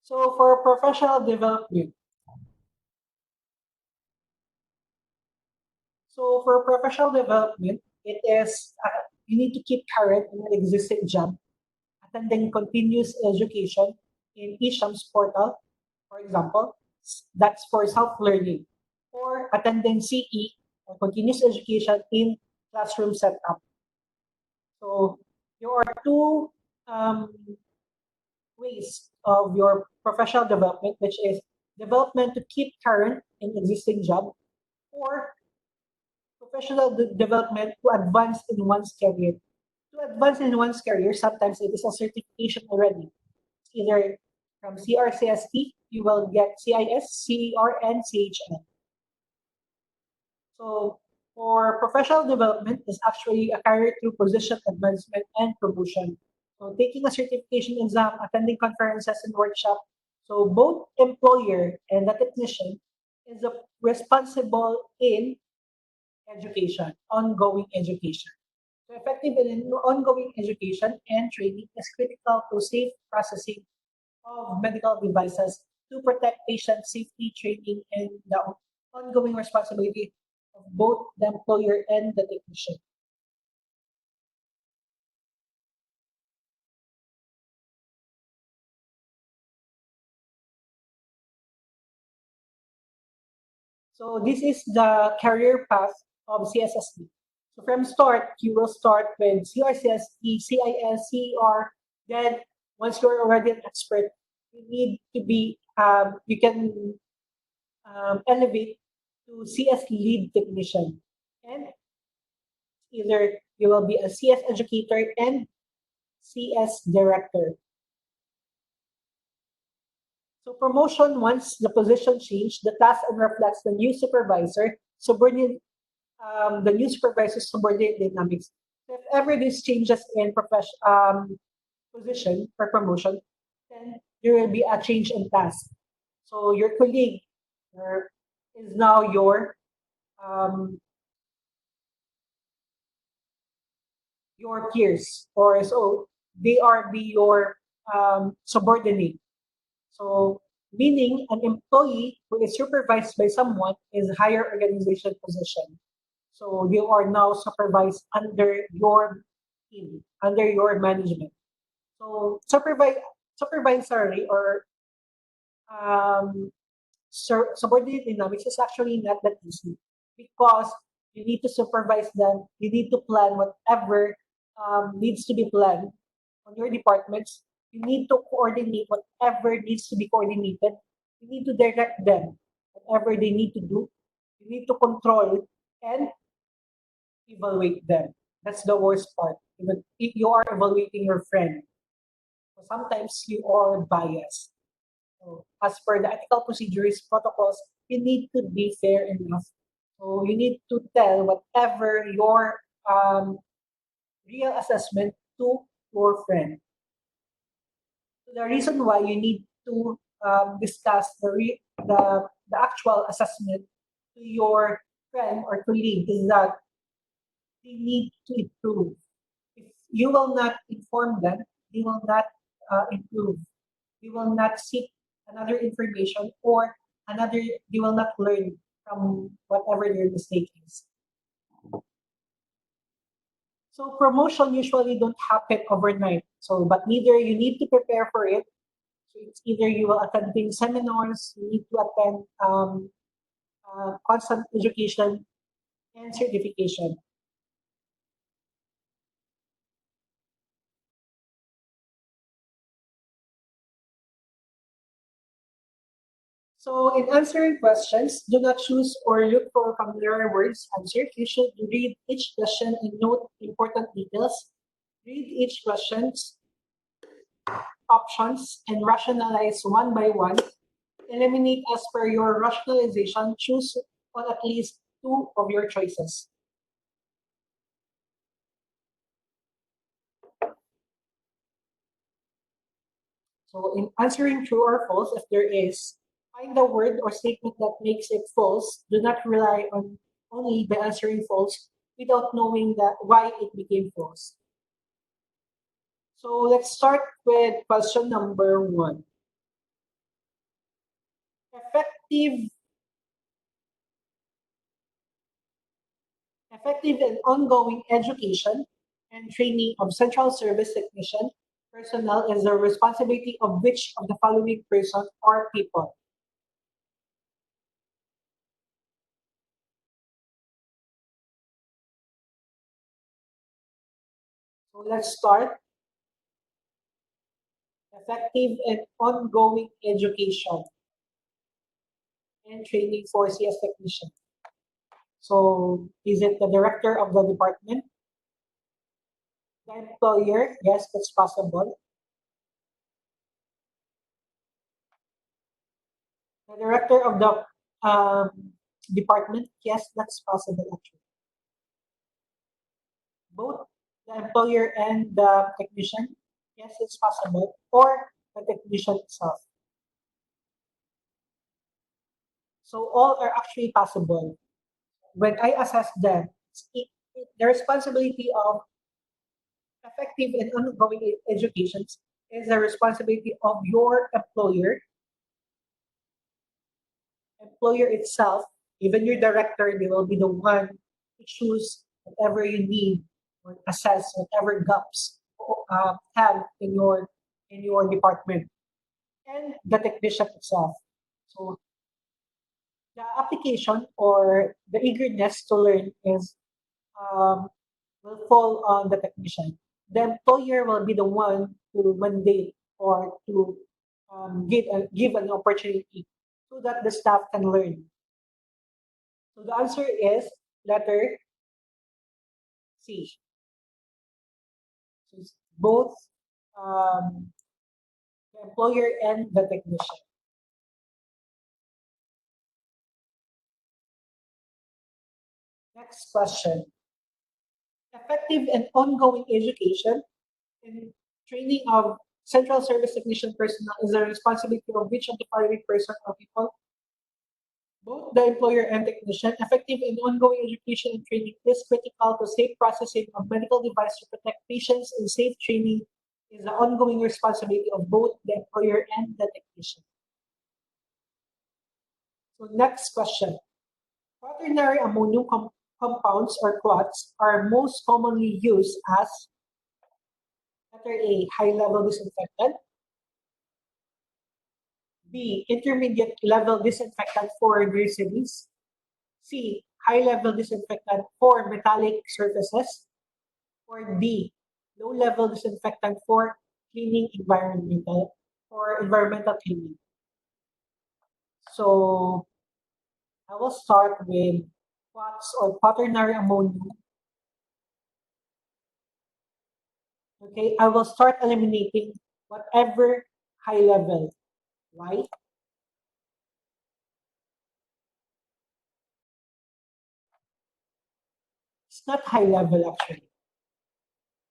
So for professional development, it is you need to keep current in an existing job, attending continuous education in eShams portal, for example. That's for self-learning, or attending CE or continuous education in classroom setup. So there are two um, ways of your professional development, which is development to keep current in existing job, or professional development to advance in one's career. To advance in one's career, sometimes it is a certification already. It's either from CRCST, you will get CIS, CER, and CHN. So for professional development is actually a career through position advancement and promotion. So taking a certification exam, attending conferences and workshops. So both employer and the technician is responsible in education, ongoing education. So effective and ongoing education and training is critical to safe processing of medical devices to protect patient safety, training, and the ongoing responsibility of both the employer and the technician. So this is the career path of CSSD. So from start, you will start with CRCST, CIS, CER. Then once you're already an expert, you need to be, you can elevate to CS lead technician. And either you will be a CS educator and CS director. So promotion, once the position change, the task and reflects the new supervisor, the new supervisor's subordinate dynamics. So if ever this changes in position or promotion, then there will be a change in task. So your colleague is now um, your peers, or so they are your subordinate. So meaning an employee who is supervised by someone is a higher organization position. So you are now supervised under your team, under your management. So supervisory or um, subordinate dynamics is actually not that easy because you need to supervise them. You need to plan whatever needs to be planned on your departments. You need to coordinate whatever needs to be coordinated. You need to direct them, whatever they need to do. You need to control and evaluate them. That's the worst part. Even if you are evaluating your friend, so sometimes you are biased. So as per the ethical procedures protocols, you need to be fair enough. So you need to tell whatever your real assessment to your friend. The reason why you need to discuss the actual assessment to your friend or colleague is that they need to improve. If you will not inform them, they will not improve. They will not seek another information or another. They will not learn from whatever their mistake is. So promotion usually don't happen overnight. So, but neither you need to prepare for it. So it's either you will attending seminars, you need to attend constant education and certification. So in answering questions, do not choose or look for familiar words answered. You should read each question and note important details. Read each question's options and rationalize one by one. Eliminate as per your rationalization. Choose on at least two of your choices. So in answering true or false, if there is, find the word or statement that makes it false. Do not rely on only by answering false without knowing that why it became false. So let's start with question number one. Effective, effective and ongoing education and training of central service technician personnel is the responsibility of which of the following person or people? So let's start. Effective and ongoing education and training for CS technician. So is it the director of the department? The employer? Yes, that's possible. The director of the department? Yes, that's possible actually. Both the employer and the technician? Yes, it's possible. Or the technician itself. So all are actually possible. When I assess them, the responsibility of effective and ongoing education is the responsibility of your employer itself, even your director, they will be the one to choose whatever you need or assess whatever gaps have in your department and the technician itself. So the application or the eagerness to learn is um, will fall on the technician. The employer will be the one to mandate or to give an opportunity so that the staff can learn. So the answer is letter C. So it's both um, the employer and the technician. Next question. Effective and ongoing education and training of central service technician personnel is the responsibility of which of the following person or people? Both the employer and technician. Effective and ongoing education and training is critical to safe processing of medical device to protect patients, and safe training is the ongoing responsibility of both the employer and the technician. So next question. Quaternary ammonium compounds or quats are most commonly used as letter A, high-level disinfectant, B, intermediate level disinfectant for greaseries, C, high-level disinfectant for metallic surfaces, or D, low-level disinfectant for cleaning environmental cleaning. So I will start with POTS or quaternary ammonium. Okay, I will start eliminating whatever high level. Why? It's not high level actually.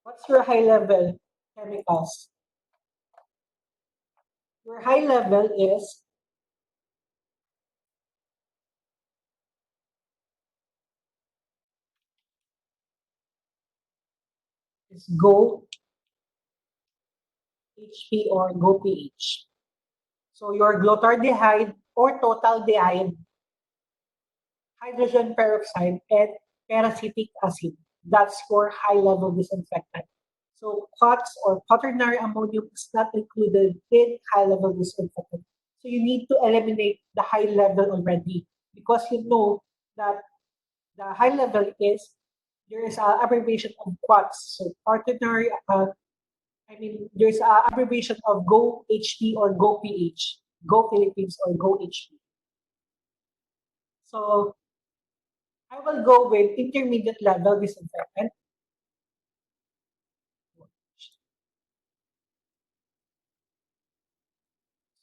What's your high level chemicals? Your high level is GO HP or GO pH. So your glutaraldehyde or totaldehyde, hydrogen peroxide, and peracetic acid. That's your high-level disinfectant. So COTS or quaternary ammonium is not included in high-level disinfectant. So you need to eliminate the high level already because you know that the high level is there is an abbreviation of QUATS. So quaternary, there's an abbreviation of GO HT or GO PH, GO Philippines or GO HT. So I will go with intermediate level disinfectant.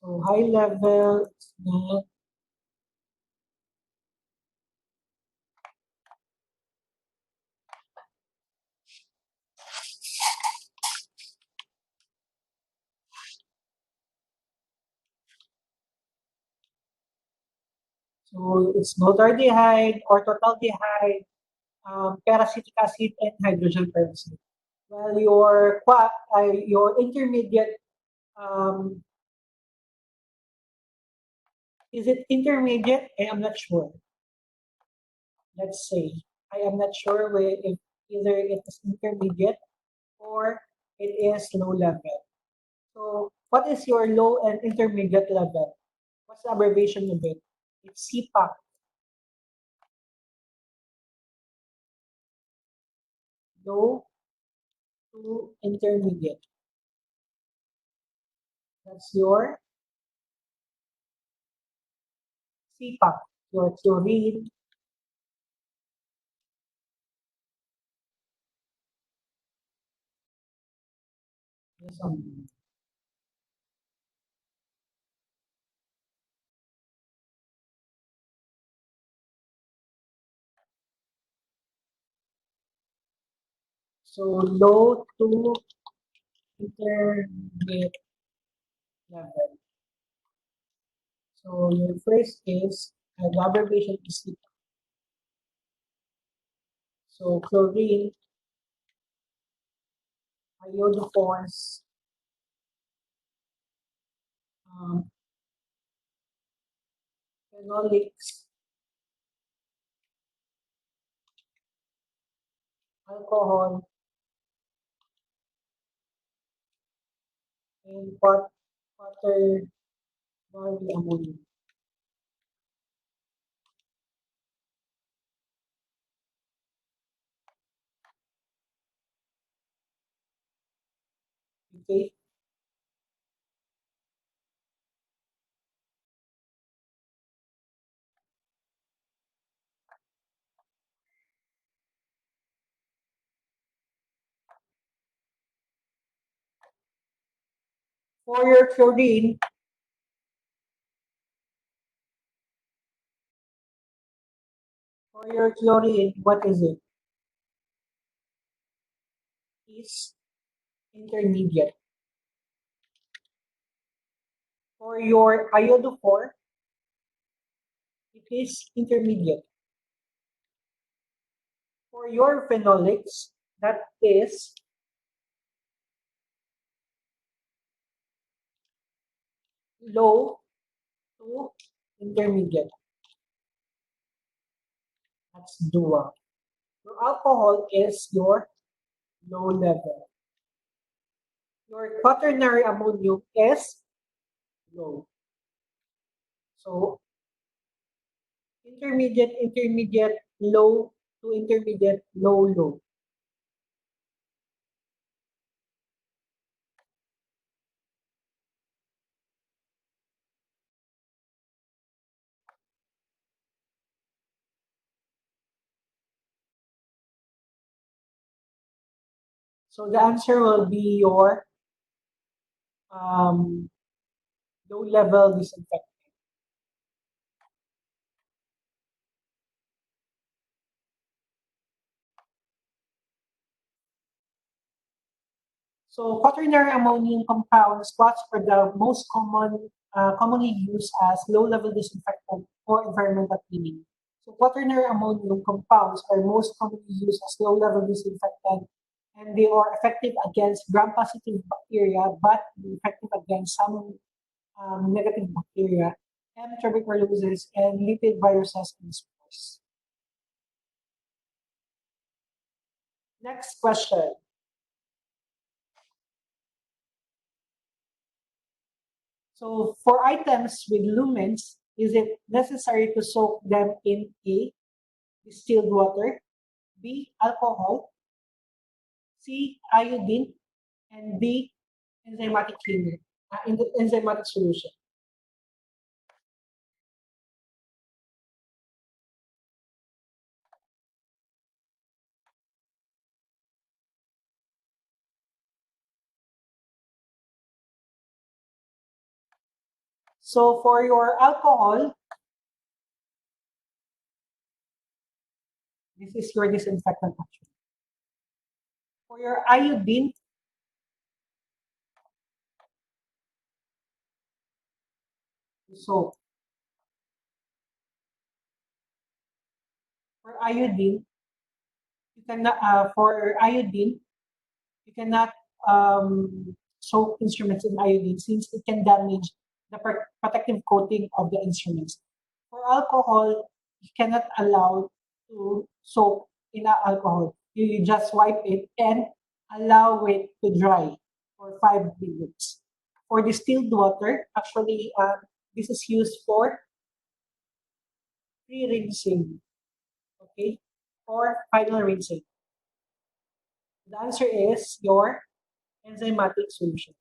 So high level is not, so it's glutaraldehyde, orthotaldehyde, peracetic acid, and hydrogen peroxide. Well, your intermediate, um, is it intermediate? I am not sure. Let's say I am not sure if either it is intermediate or it is low level. So what is your low and intermediate level? What's the abbreviation of it? It's CPAC, low to intermediate. That's your CPAC, your chlorine. Yes, so low to intermediate level. So your first is the abbreviation is CPAC. So chlorine, iodophores, um, phenolics, alcohol, and water, barley ammonia. Okay. For your chlorine, what is it? Is intermediate. For your iodophore, it is intermediate. For your phenolics, that is low to intermediate. That's dual. Your alcohol is your low level. Your quaternary ammonium is low. So intermediate, low to intermediate, low. So the answer will be your low-level disinfectant. So quaternary ammonium compounds, quats are the most commonly used as low-level disinfectant for environmental cleaning. So quaternary ammonium compounds are most commonly used as low-level disinfectant, and they are effective against gram-positive bacteria, but effective against some negative bacteria, M. tuberculosis, and lipid viruses and spores. Next question. So for items with lumens, is it necessary to soak them in A, distilled water, B, alcohol, C, iodine, and D, enzymatic cleaner, in the enzymatic solution? So for your alcohol, this is your disinfectant actually. For your iodine, so for iodine, you cannot for iodine, you cannot soak instruments in iodine since it can damage the protective coating of the instruments. For alcohol, you cannot allow to soak in alcohol. You just wipe it and allow it to dry for 5 minutes. For distilled water, actually, this is used for pre-rinsing, okay, or final rinsing. The answer is your enzymatic solution.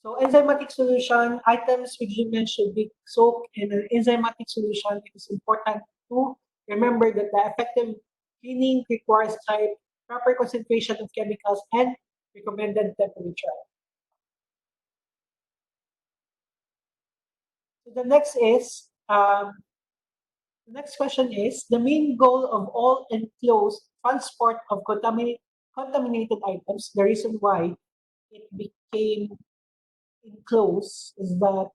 So enzymatic solution, items which you mentioned be soaked in an enzymatic solution. It is important to remember that the effective cleaning requires type, proper concentration of chemicals, and recommended temperature. So the next question is, the main goal of all enclosed transport of contaminated items, the reason why it became enclosed is that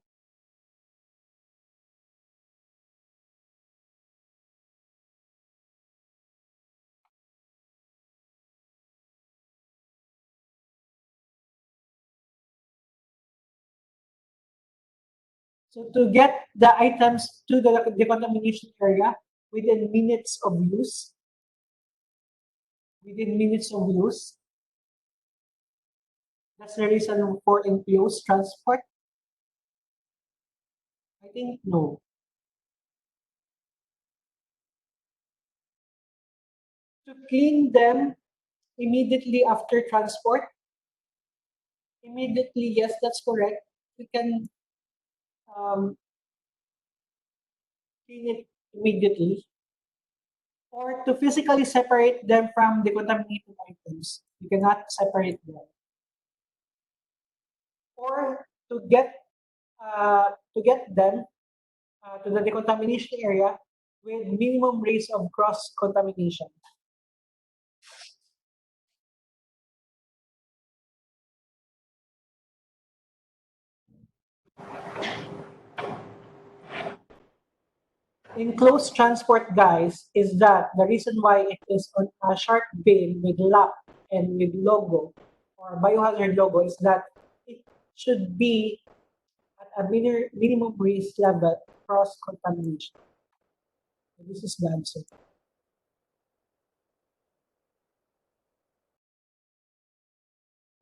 so to get the items to the decontamination area within minutes of use, within minutes of use, that's the reason for enclosed transport. I think no. To clean them immediately after transport, immediately, yes, that's correct. We can um, clean it immediately. Or to physically separate them from the contaminated items. You cannot separate them. Or to get them to the decontamination area with minimum risk of cross contamination. Enclosed transport, guys, is that the reason why it is on a sharp bin with lock and with logo or biohazard logo is that it should be at a minimum risk level cross contamination. So this is the answer.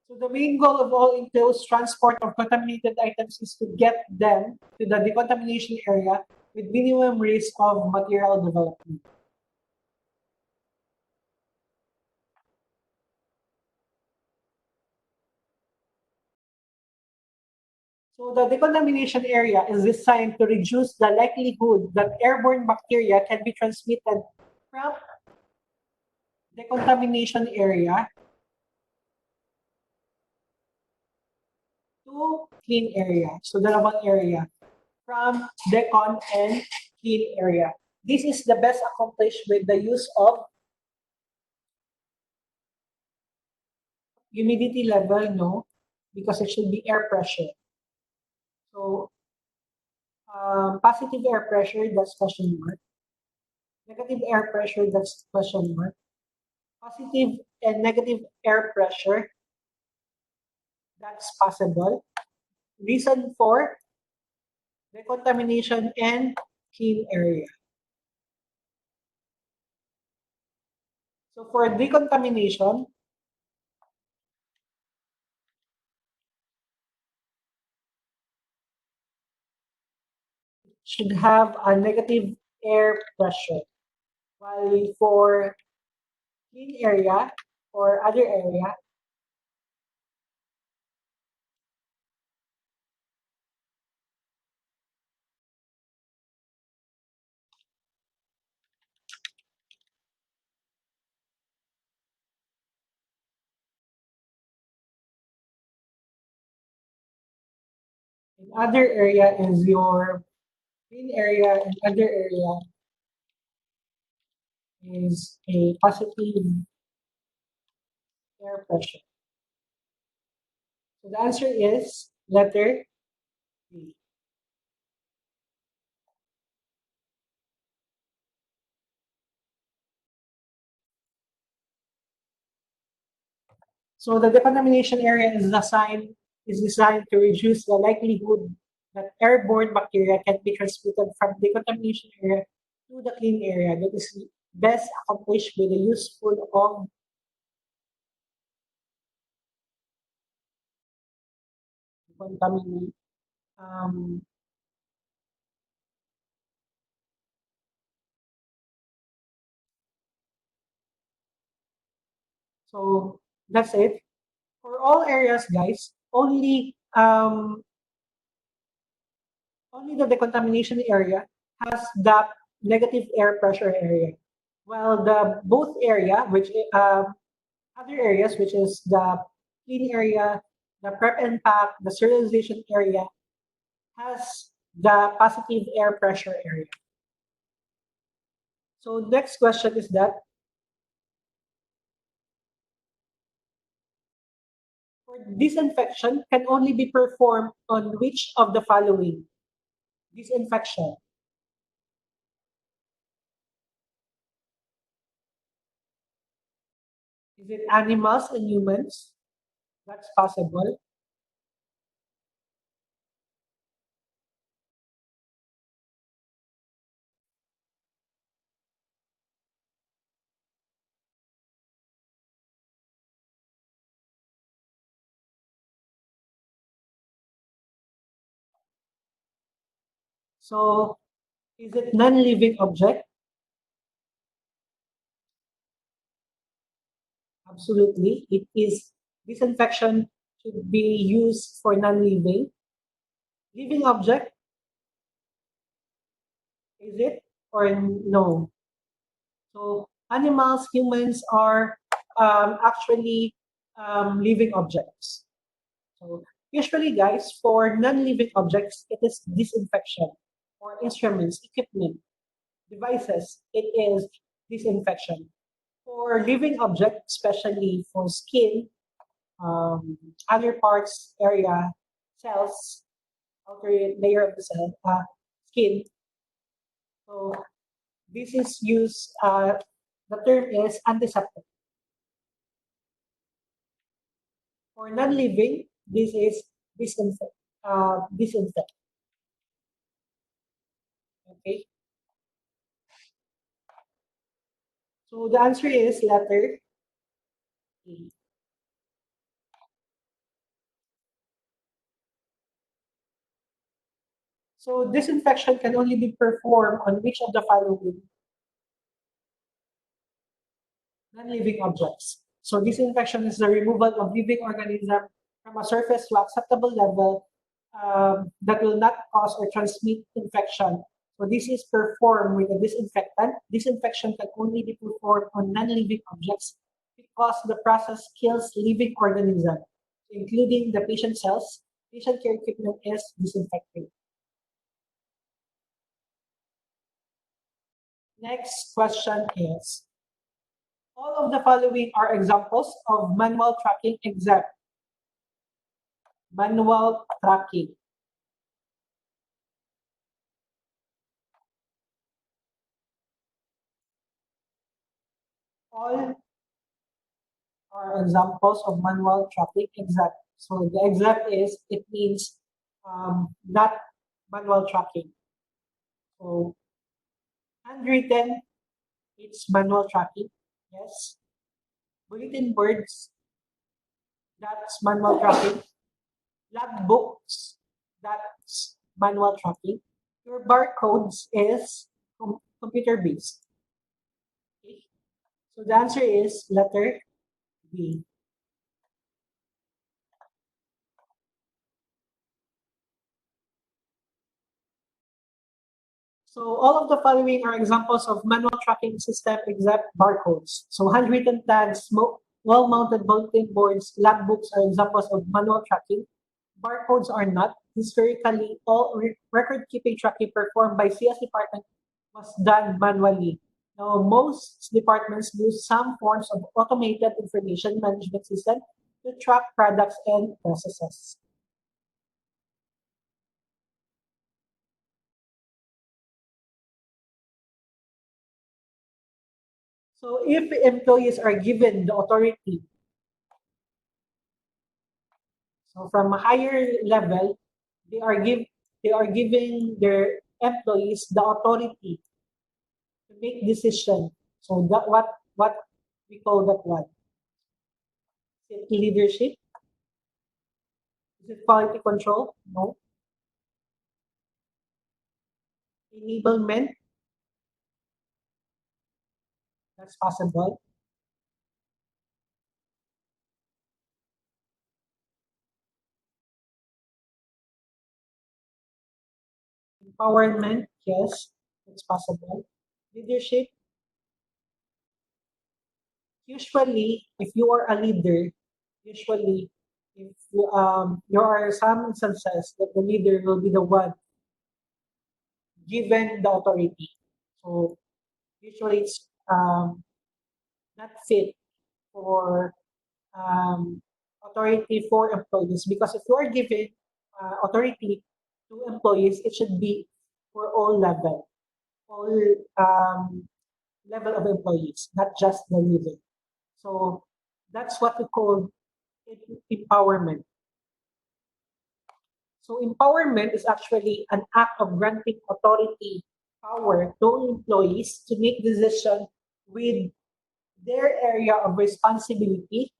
So the main goal of all enclosed transport of contaminated items is to get them to the decontamination area with minimum risk of material development. So the decontamination area is designed to reduce the likelihood that airborne bacteria can be transmitted from decontamination area to clean area. So dalawang area. From decon and clean area. This is the best accomplished with the use of humidity level, no, because it should be air pressure. So positive air pressure, that's question mark. Negative air pressure, that's question mark. Positive and negative air pressure, that's possible. Reason for decontamination and clean area. So for decontamination, should have a negative air pressure. While for clean area or other area, in other area is your clean area and other area is a positive air pressure. So the answer is letter B. So the decontamination area is designed to reduce the likelihood that airborne bacteria can be transmitted from decontamination area to the clean area. That is best accomplished with the useful of contaminate. Um, so that's it. For all areas, guys, only the decontamination area has the negative air pressure area, while the both area, which other areas, which is the clean area, the prep and pack, the sterilization area, has the positive air pressure area. So next question is that for disinfection can only be performed on which of the following? Disinfection. Is it animals and humans? That's possible. So is it non-living object? Absolutely. It is disinfection should be used for non-living. Living object, is it or no? So animals, humans are actually living objects. So usually, guys, for non-living objects, it is disinfection. For instruments, equipment, devices, it is disinfection. For living objects, especially for skin, other parts, area, cells, outer layer of the cell, skin. So this is used, the term is antiseptic. For non-living, this is disinfect. Okay. So the answer is letter A. So disinfection can only be performed on which of the following non-living objects. So disinfection is the removal of living organism from a surface to acceptable level that will not cause or transmit infection. So this is performed with a disinfectant. Disinfection can only be performed on non-living objects because the process kills living organisms, including the patient cells. Patient care equipment is disinfected. Next question is, all of the following are examples of manual tracking except manual tracking. All are examples of manual tracking except. So the except is, it means not manual tracking. So handwritten, it's manual tracking. Yes. Bulletin boards, that's manual tracking. Log books, that's manual tracking. Your barcodes is computer based. Okay. So the answer is letter B. So all of the following are examples of manual tracking system except barcodes. So handwritten tags, wall-mounted bulletin boards, lab books are examples of manual tracking. Barcodes are not. Historically, all record-keeping tracking performed by CS department was done manually. Now, most departments use some forms of automated information management system to track products and processes. So if employees are given the authority, so from a higher level, they are giving their employees the authority to make decision. So that what we call that one? Is it leadership? Is it quality control? No. Enablement? That's possible. Empowerment? Yes, it's possible. Leadership? Usually, if you are a leader, usually if there are some instances that the leader will be the one given the authority. So usually it's not fit for authority for employees, because if you are giving authority to employees, it should be for all level of employees, not just the leader. So that's what we call empowerment. So empowerment is actually an act of granting authority, power to employees to make decisions with their area of responsibility.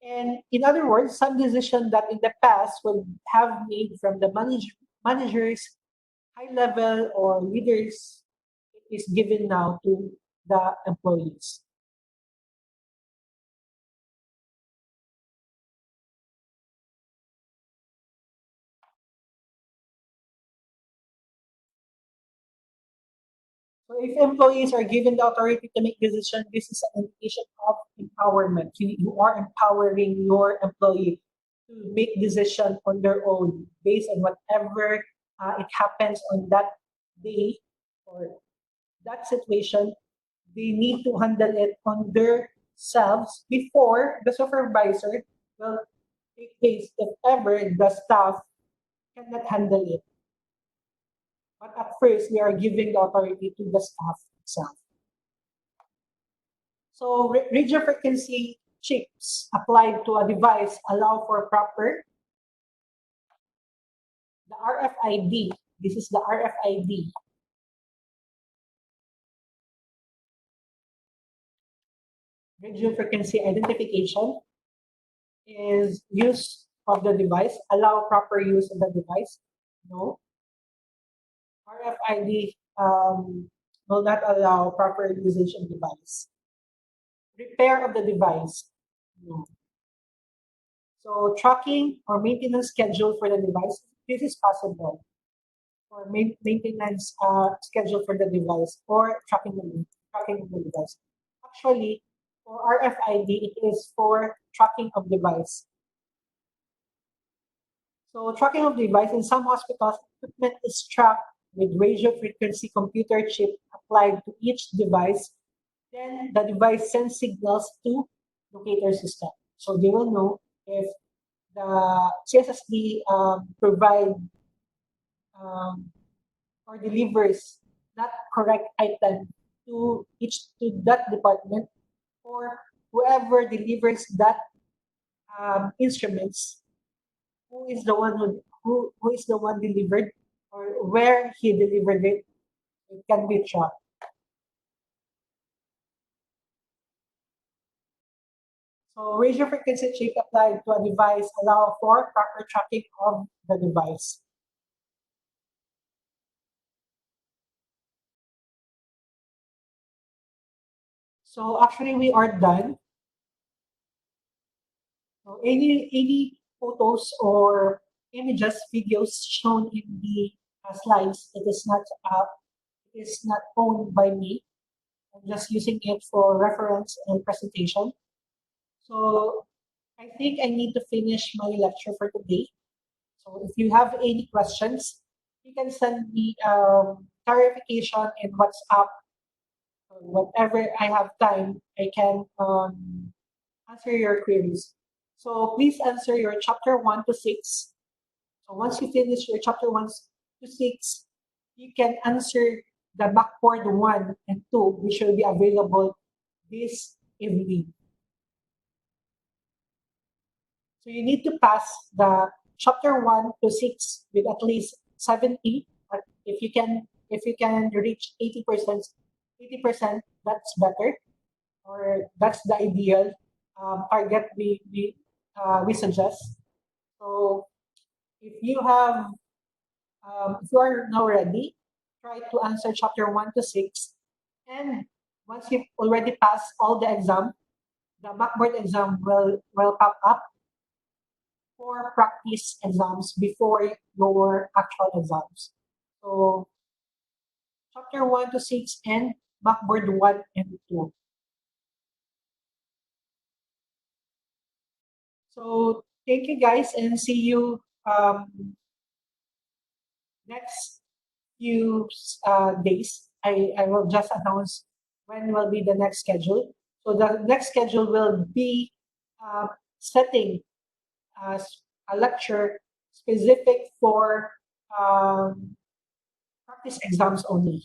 And in other words, some decision that in the past would have made from the managers, high level or leaders, it is given now to the employees. So if employees are given the authority to make decisions, this is an indication of empowerment. You are empowering your employee to make decisions on their own based on whatever it happens on that day or that situation. They need to handle it on themselves before the supervisor will take case if ever the staff cannot handle it. But at first, we are giving the authority to the staff itself. So radio frequency chips applied to a device allow for proper the RFID. This is the RFID. Radio frequency identification is use of the device, allow proper use of the device. No. RFID will not allow proper usage of device. Repair of the device. No. So tracking or maintenance schedule for the device. this is possible for maintenance schedule for the device or tracking of the device. Actually, for RFID, it is for tracking of device. So tracking of device in some hospitals, equipment is tracked with radio frequency computer chip applied to each device. Then the device sends signals to locator system. So they will know if the CSSD provide um, or delivers that correct item to that department, or whoever delivers that instruments, who is the one who is the one delivered, or where he delivered it. It can be tracked. So radio frequency chip applied to a device allow for proper tracking of the device. So actually we are done. So any photos or images, videos shown in the slides, it is not owned by me. I'm just using it for reference and presentation. So I think I need to finish my lecture for today. So if you have any questions, you can send me clarification in WhatsApp. Whatever I have time, I can answer your queries. So please answer your chapter 1 to 6. So once you finish your chapter 1 to 6, you can answer the backboard 1 and 2, which will be available this evening. So you need to pass the chapter 1 to 6 with at least 70. If you can reach 80%, 80%, that's better, or that's the ideal target we suggest. So if you are now ready, try to answer chapter 1 to 6, and once you've already passed all the exam, the backboard exam will pop up for practice exams before your actual exams. So chapter 1 to 6 and backboard 1 and 2. So thank you guys, and see you next few days. I will just announce when will be the next schedule. So the next schedule will be uh, setting as a lecture specific for um, practice exams only.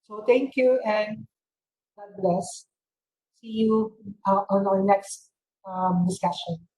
So thank you, and God bless. See you on our next discussion.